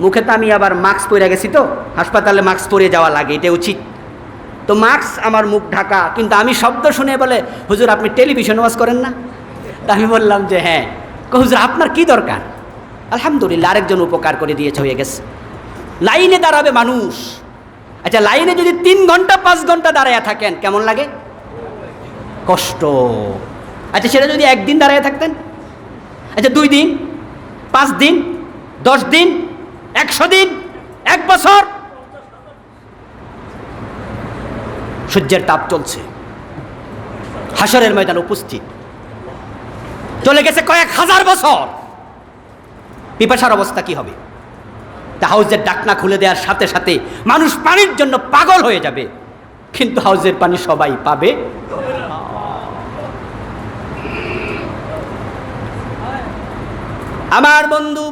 মুখে তো আমি আবার মাস্ক পরে গেছি, তো হাসপাতালে মাস্ক পরে যাওয়া লাগে, এটা উচিত। তো মাস্ক আমার মুখ ঢাকা, কিন্তু আমি শব্দ শুনে বলে হুজুর আপনি টেলিভিশন ওয়াজ করেন না? তা আমি বললাম যে হ্যাঁ। হুজুর আপনার কি দরকার? আলহামদুলিল্লাহ আরেকজন উপকার করে দিয়েছে, হয়ে গেছে। লাইনে দাঁড়াবে মানুষ। আচ্ছা লাইনে যদি 3 ঘন্টা 5 ঘন্টা দাঁড়ায় থাকেন কেমন লাগে? কষ্ট। আচ্ছা সেটা যদি একদিন দাঁড়ায় থাকতেন, আচ্ছা 2 দিন, 5 দিন, 10 দিন, 100 দিন, 1 বছর, সূর্যের তাপ চলছে, হাসরের ময়দান উপস্থিত, চলে গেছে কয়েক হাজার বছর। পিপাসার অবস্থা কি হবে? তা হাউজের ঢাকনা খুলে দেওয়ার সাথে সাথে মানুষ পানির জন্য পাগল হয়ে যাবে, কিন্তু হাউজের পানি সবাই পাবে। আমার বন্ধু,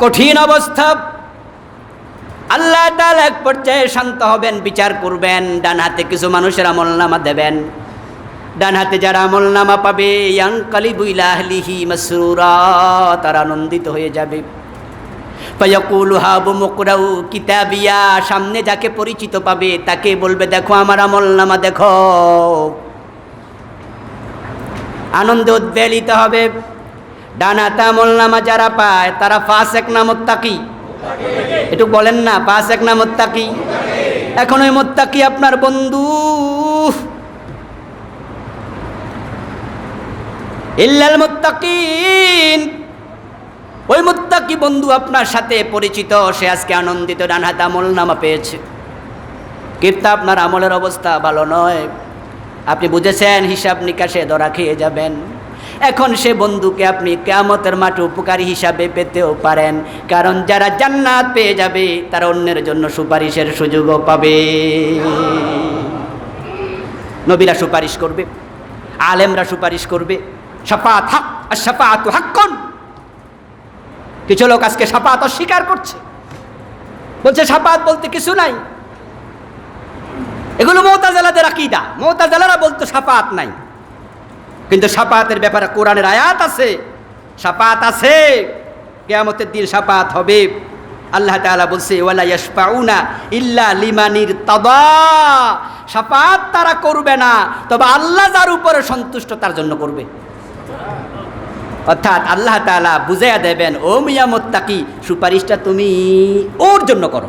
কঠিন অবস্থা। আল্লাহ তাআলা এক পর্যায়ে শান্ত হবেন, বিচার করবেন। ডান হাতে কিছু মানুষের আমলনামা দেবেন। ডান হাতে যারা আমলনামা পাবে ইয়ানকালিবু ইলা আহলিহি মাসরুরা, তারা আনন্দিত হয়ে যাবে। ফায়াকুলু হাবু মুকরাউ কিতাবিয়া, সামনে যাকে পরিচিত পাবে তাকে বলবে দেখো আমার আমলনামা দেখো। আনন্দে উদ্বেলিত হবে। ডানাতে আমলনামা যারা পায় তারা ফাসিক না মুত্তাকি? একটু বলেন না, ফাসিক না মুত্তাকি? এখন ওই মুত্তাকি আপনার বন্ধু। ইল্লাল মুত্তাকিন, ওই মুত্তাকি বন্ধু আপনার সাথে পরিচিত, সে আজকে আনন্দিত, ডান হাতে আমলনামা পেয়েছে। কিন্তু আপনার আমলের অবস্থা ভালো নয়, আপনি বুঝেছেন হিসাব নিকাশে ধরা খেয়ে যাবেন। এখন সে বন্ধুকে আপনি কিয়ামতের মাঠে উপকারী হিসাবে পেতেও পারেন, কারণ যারা জান্নাত পেয়ে যাবে তারা অন্যের জন্য সুপারিশের সুযোগও পাবে। নবীরা সুপারিশ করবে, আলেমরা সুপারিশ করবে। শাফাআত হক, আর শাফাআতু হাক্কুন। কিছু লোক আজকে শাফাআত অস্বীকার করছে, বলছে শাফাআত বলতে কিছু নাই। এগুলো মুতাজিলাদের আকীদা। মুতাজিলারা বলতো শাফাআত নাই, কিন্তু শাফাআতের ব্যাপারে কোরআনের আয়াত আছে, শাফাআত আছে, কিয়ামতের দিন শাফাআত হবে। আল্লাহ তাআলা বলছে ওয়ালা ইয়াশফাউনা ইল্লা লিমান ইরতাদা, শাফাআত তারা করবে না তবে আল্লাহ যার উপরে সন্তুষ্ট তার জন্য করবে। অর্থাৎ আল্লাহ তাআলা বুঝাইয়া দেবেন, ও মিয়া মুত্তাকি, সুপারিশটা তুমি ওর জন্য করো,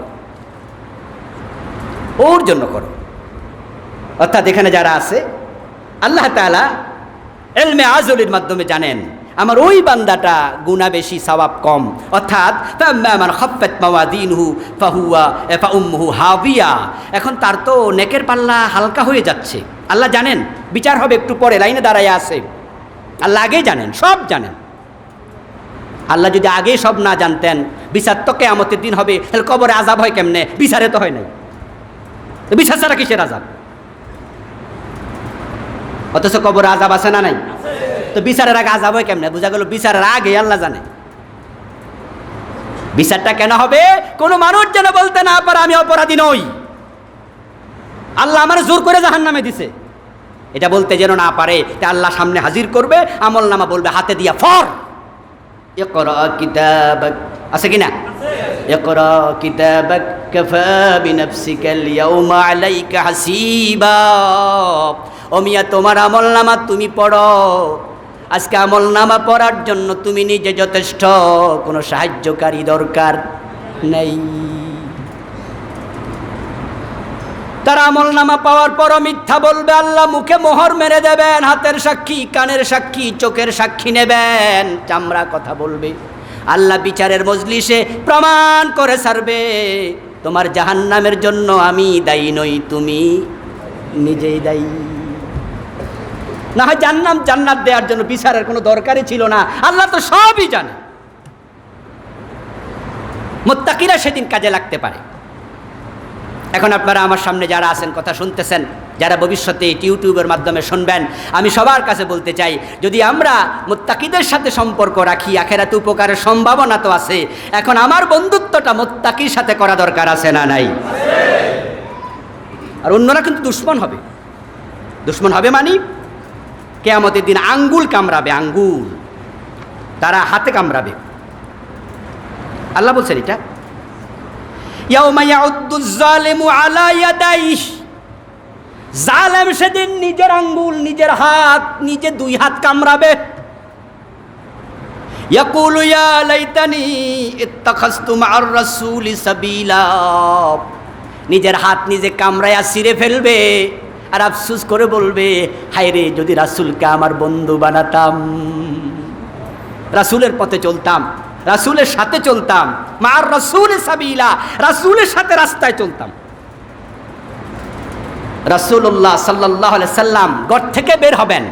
ওর জন্য করো। অর্থাৎ এখানে যারা আছে আল্লাহ তাআলা ইলমে আযলির মাধ্যমে জানেন আমার ওই বান্দাটা গুনাহ বেশি সওয়াব কম। অর্থাৎ ফাম্মা মান খাফফাত মাওয়াজিনুহু ফাউম্মুহু হাবিয়া, এখন তার তো নেকের পাল্লা হালকা হয়ে যাচ্ছে। আল্লাহ জানেন বিচার হবে একটু পরে, লাইনে দাঁড়ায় আছে। আল্লাহ আগেই জানেন, সব জানেন। আল্লাহ যদি আগে সব না জানতেন, বিচার তো কিয়ামতের দিন হবে, তাহলে কবরে আযাব হয় কেমনে? বিচারে তো হয় নাই, বিচার ছাড়া কিসের আযাব? অথচ কবরে আযাব আছে না নাই? তো বিচারের আগে আযাব হয় কেমনে? বোঝা গেল বিচারের আগে আল্লাহ জানে। বিচারটা কেন হবে? কোনো মানুষ যেন বলতে না পারে আমি অপরাধী নই, আল্লাহ আমার জোর করে জাহান্নামে দিছে, এটা বলতে যেন না পারে। তা আল্লাহ সামনে হাজির করবে, আমলনামা বলবে হাতে দিয়া ফর, ইকরা কিতাবাক, আছে কিনা? ইকরা কিতাবাক কাফা বিনাফসিকাল ইয়াউমা আলাইকা হাসিবা। ও মিয়া, তোমার আমলনামা তুমি পড়ো, আজকে আমলনামা পড়ার জন্য তুমি নিজে যথেষ্ট, কোনো সাহায্যকারী দরকার নেই। তারা আমলনামা পাওয়ার পরও মিথ্যা বলবে, আল্লাহ মুখে মোহর মেরে দেবেন, হাতের সাক্ষী, কানের সাক্ষী, চোখের সাক্ষী নেবেন, চামড়া কথা বলবে। আল্লাহ বিচারের মজলিসে প্রমাণ করে ছাড়বে, তোমার জাহান্নামের জন্য আমি দায়ী নই, তুমি নিজেই দায়ী। না হয় জান্নাত দেওয়ার জন্য বিচারের কোনো দরকারই ছিল না, আল্লাহ তো সবই জানে। মুত্তাকিরা সেদিন কাজে লাগতে পারে। এখন আপনারা আমার সামনে যারা আছেন, কথা শুনতেছেন, যারা ভবিষ্যতে ইউটিউবের মাধ্যমে শুনবেন, আমি সবার কাছে বলতে চাই, যদি আমরা মুত্তাকিদের সাথে সম্পর্ক রাখি, আখেরাতে উপকারের সম্ভাবনা তো আছে। এখন আমার বন্ধুত্বটা মুত্তাকির সাথে করা দরকার আছে না নাই? আর অন্যরা কিন্তু দুশ্মন হবে। দুশ্মন হবে মানে কিয়ামতের দিন আঙ্গুল কামড়াবে, আঙ্গুল, তারা হাতে কামড়াবে। আল্লাহ বলছেন এটা, ইয়াউমা ইয়াউদ্দুজ জালিমু আলা ইয়াদাইহি, জালেম সেদিন নিজের আঙ্গুল, নিজের হাত, নিজে দুই হাত কামড়াবে। ইয়াকুলু ইয়া লাইতানি ইত্তাখাযতু মা'আর রাসূলি সাবিলা, নিজের হাত নিজে কামড়ায়া ছিঁড়ে ফেলবে আর আফসোস করে বলবে, হায় রে, যদি রাসূলকে আমার বন্ধু বানাতাম, রাসূলের পথে চলতাম, রাসূলের সাথে চলতাম, মা'আর রাসূলি সাবিলা, রাসূলের সাথে রাস্তায় চলতাম। রাসূলুল্লাহ সাল্লাল্লাহু আলাইহি সাল্লাম ঘর থেকে বের হবেন,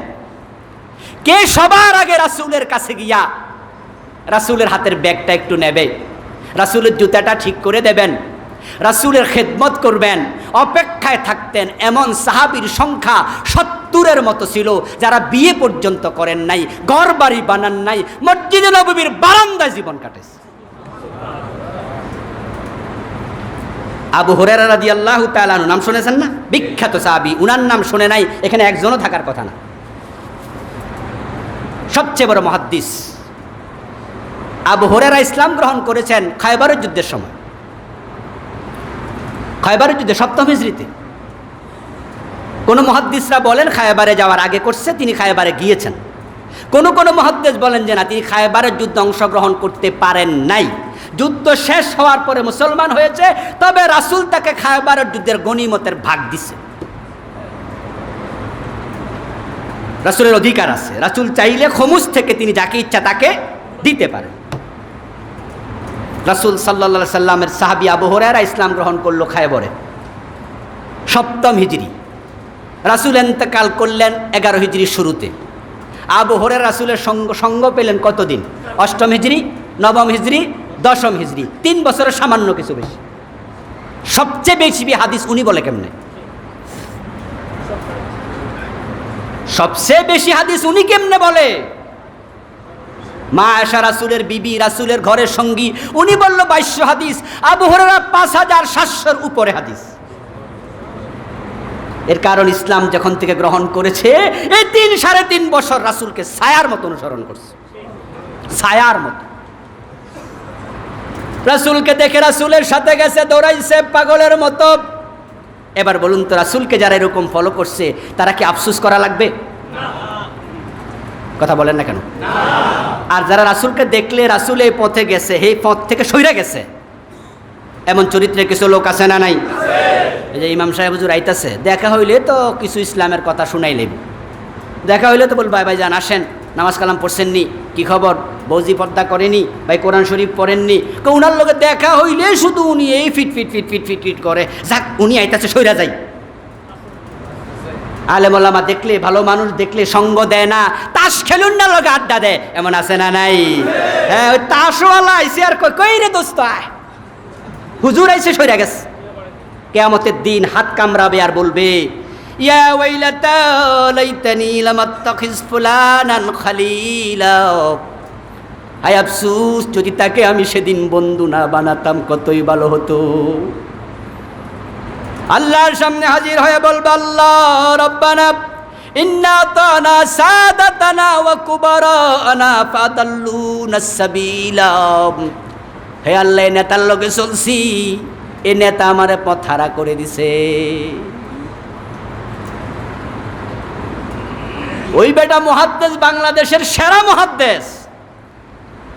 কে সবার আগে রাসূলের কাছে গিয়া রাসূলের হাতের ব্যাগটা একটু নেবে, রাসূলের জুতাটা ঠিক করে দেবেন, রাসূলের খেদমত করবেন, অপেক্ষায় থাকতেন। এমন সাহাবীর সংখ্যা 70-এর মতো ছিল, যারা বিয়ে পর্যন্ত করেন নাই, ঘর বাড়ি বানান নাই, মসজিদে নববীর বারান্দায় জীবন কাটেছে। আবু হুরায়রা রাদিয়াল্লাহু তাআলা আনহু, নাম শুনেছেন না? বিখ্যাত সাহাবী, উনার নাম শুনে নাই এখানে একজনও থাকার কথা না, সবচেয়ে বড় মুহাদ্দিস। আবু হুরায়রা ইসলাম গ্রহণ করেছেন খায়বারের যুদ্ধের সময়, খায়বারের যুদ্ধে 7ম হিজরিতে। কোন মুহাদ্দিসরা বলেন খায়বারে যাওয়ার আগে করছে, তিনি খায়বারে গিয়েছেন। কোন মুহাদ্দিস বলেন যে না, তিনি খায়বারের যুদ্ধে অংশগ্রহণ করতে পারেন নাই। যুদ্ধ শেষ হওয়ার পরে মুসলমান হয়েছে, তবে রাসূল তাকে খায়বারের যুদ্ধের গনিমতের ভাগ দিছে। রাসূলের অধিকার আছে, রাসূল চাইলে খমুস থেকে তিনি যাকে ইচ্ছা তাকে দিতে পারেন। রাসূল সাল্লাল্লাহু আলাইহি সাল্লামের সাহাবী আবু হুরায়রা ইসলাম গ্রহণ করলো খায়বরে 7ম হিজরি। রাসূল ইন্তেকাল করলেন 11 হিজরির শুরুতে। আবু হুরায়রা রাসূলের সঙ্গ পেলেন কতদিন? 8ম হিজরি, 9ম হিজরি, 10ম হিজরি, 3 বছরের সামান্য কিছু বেশি। সবচেয়ে বেশি হাদিস উনি বলে কেমনে? সবচেয়ে বেশি হাদিস উনি কেমনে বলে? মা আয়েশা রাসূলের বিবি, রাসূলের ঘরের সঙ্গী, উনি বলল 2200 হাদিস। আবু হুরায়রা 5700-এর উপরে হাদিস। এর কারণ ইসলাম যখন থেকে গ্রহণ করেছে এই 3-3.5 বছর রাসূলকে ছায়ার মতো অনুসরণ করছে, ছায়ার মতো। রাসূলকে দেখে রাসূলের সাথে গেছে, দৌড়াইছে পাগলের মতো। এবার বলুন তো, রাসূলকে যারা এরকম ফলো করছে তারা কি আফসোস করা লাগবে? কথা বলেন না কেন? আর যারা রাসূলকে দেখলে রাসূল এই পথে গেছে, এই পথ থেকে সইরা গেছে, এমন চরিত্রে কিছু লোক আছে না নাই? এই যে ইমাম সাহেব হুজুর আইতাছে, দেখা হইলে তো কিছু ইসলামের কথা শুনাইলেন, দেখা হইলে তো বলবো ভাই যান আসেন, নামাজ কালাম পড়ছেননি, কি খবর, বৌজি পর্দা করেনি, ভাই কোরআন শরীফ পড়েননি। ওনার লোকে দেখা হইলে শুধু উনি এই fit fit fit fit fit fit করে, যাক উনি আইতাছে সইরা যাই। আলেম ওলামা দেখলে, ভালো মানুষ দেখলে সঙ্গ দেয় না, তাস খেলুন না লোক আড্ডা দেয়, এমন আছে না নাই? হ্যাঁ, ওই তাসওয়ালা আইসে আর কই রে দোস্ত আয়, হুজুর আইসে সইরা গেছে। কিয়ামতের দিন হাত কামড়াবে আর বলবে ইয়া ওয়াইলাতা লাইতানি লাম আত্তাখিজ ফুলানান খালিলা। হায় আফসোস, যদি তাকে আমি সেদিন বন্ধু না বানাতাম কতই ভালো হতো। আল্লাহর সামনে হাজির হয়ে বলবে আল্লাহ রব্বানা ইন্না আতানা সাদাতানা ওয়া কুবারানা ফাদাল্লুনা সাবিলা। হে আল্লাহ, নেতার লগে চলছি, এ নেতা আমারে পথ হারা করে দিছে। ওই বেটা মুহাদ্দিস, বাংলাদেশের সেরা মুহাদ্দিস,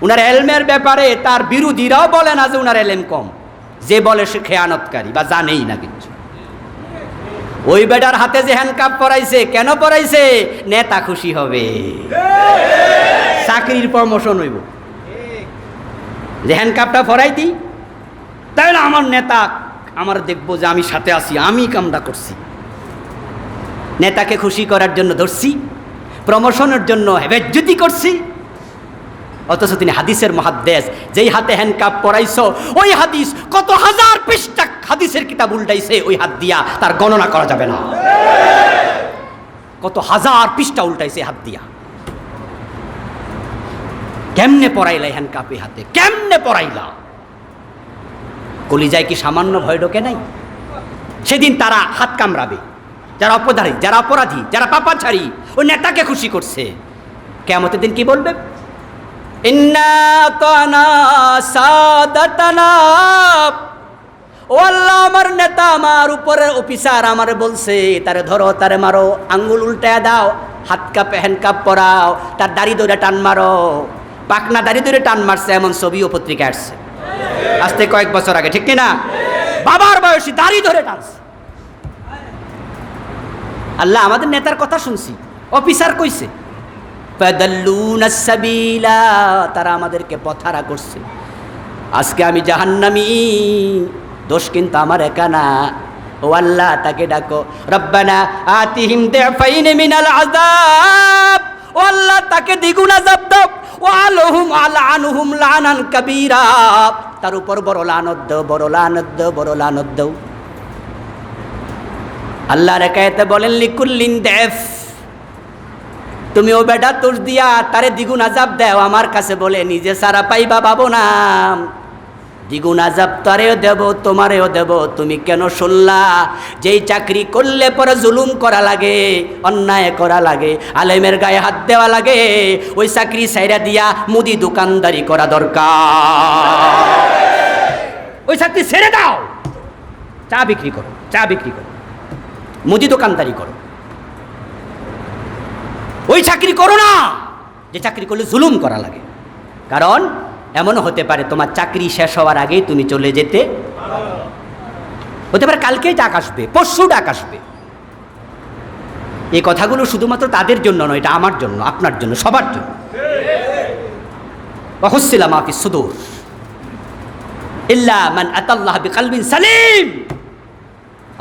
উনার এলমের ব্যাপারে তার বিরোধীরাও বলে না যে উনার এলম কম, যে বলে সে খেয়ানতকারী বা জানেই না কিছু। ওই বেটার হাতে যে হ্যান্ডকাপ পরাইছে, কেন পরাইছে? নেতা খুশি হবে, চাকরির প্রমোশন হইব। যে হ্যান্ডকাপটা পরাই দিই, তাহলে আমার নেতা আমার দেখবো যে আমি সাথে আছি, আমি কামটা করছি। নেতাকে খুশি করার জন্য ধরছি, প্রমোশনের জন্য হেবেজ্জতি করছি, অথচ তিনি হাদিসের মুহাদ্দিস। যেই হাতে হ্যান্ডকাপ পরাইছো, ওই হাদিস কত হাজার পৃষ্ঠা হাদিসের কিতাব উল্টাইছে ওই হাত দিয়া, তার গণনা করা যাবে না। কত হাজার পৃষ্ঠা উল্টাইছে হাত দিয়া। কেমনে পরাইলা হ্যান্ডকাপ এই হাতে, কেমনে পরাইলা? কলিজায় কি সামান্য ভয় ঢোকে নাই? সেদিন তারা হাত কামড়াবে, যারা অপরাধী, যারা অপরাধী, যারা পাপাচারী, ওই নেতাকে খুশি করছে। কিয়ামতের দিন কি বলবে? ইন্না আতানা সাদাতানা, ও আল্লাহ আমার নেতা, আমার উপরের অফিসার আমারে বলছে তারে ধরো, তারে মারো, আঙ্গুল উল্টায় দাও, হাত কাপে হ্যান্ডকাপ পরাও, তার দাড়ি ধরে টান মারো। পাকনা দাড়ি ধরে টান মারছে এমন ছবিও পত্রিকা আসছে আজ থেকে কয়েক বছর আগে, ঠিক কিনা? বাবার বয়সী দাড়ি ধরে টানছে। আল্লাহ আমাদের নেতার কথা শুনছি, অফিসার কইছে ফাদাল্লুনা সাবিলা, তারা আমাদেরকে পথহারা করছে। আজকে আমি জাহান্নামী, দোষ কিন্তু আমার একা না। ও আল্লাহ, তাকে ডাকো, রব্বানা আতিহিম দিফাইন মিনাল আযাব, ও আল্লাহ তাকে দ্বিগুণ আযাব দাও। ও আলহুম আলানহুম লানান কাবীরা, তার উপর বড় লানত দাও, বড় লানত দাও, বড় লানত দাও। আল্লাহর একায়েতে বলেন লিকুল্লিন দেফ, তুমি ও বেটা তোষ দিয়া তারে দ্বিগুণ আযাব দাও। আমার কাছে বলে নিজে সারা পাইবা পাবো না, দ্বিগুণ আযাব তারেও দেব তোমারেও দেব। তুমি কেন শুনলা যেই চাকরি করলে পরে জুলুম করা লাগে, অন্যায় করা লাগে, আলেমের গায়ে হাত দেওয়া লাগে, ওই চাকরি ছাইরা দিয়া মুদি দোকানদারি করা দরকার। ওই চাকরি ছেড়ে দাও, চা বিক্রি করো, চা বিক্রি করো, মুদি দোকানদারি করো। ওই চাকরি করো না যে চাকরি করলে জুলুম করা লাগে। কারণ এমনও হতে পারে তোমার চাকরি শেষ হওয়ার আগেই তুমি চলে যেতে, হতে পারে কালকেই ডাক আসবে, পরশু ডাক আসবে। এই কথাগুলো শুধুমাত্র তাদের জন্য নয়, এটা আমার জন্য, আপনার জন্য, সবার জন্য। ওয়াহুসিলা মা ফিস সুদূর ইল্লা মান আতাল্লাহ বিকলবিন সালিম।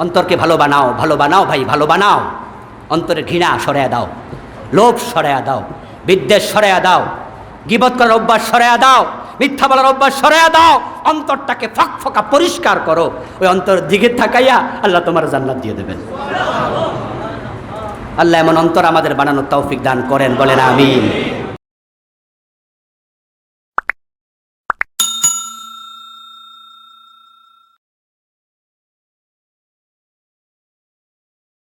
অন্তরকে ভালো বানাও, ভালো বানাও ভাই, ভালো বানাও। অন্তরে ঘৃণা সরাইয়া দাও, লোভ সরাইয়া দাও, বিদ্বেষ সরাইয়া দাও, গীবত করার অভ্যাস সরাইয়া দাও, মিথ্যা বলার অভ্যাস সরাইয়া দাও। অন্তরটাকে ফকফকা পরিষ্কার করো। ওই অন্তর দিকে থাকাইয়া আল্লাহ তোমার জান্নাত দিয়ে দেবেন। আল্লাহ এমন অন্তর আমাদের বানানোর তৌফিক দান করেন, বলেন আমিন।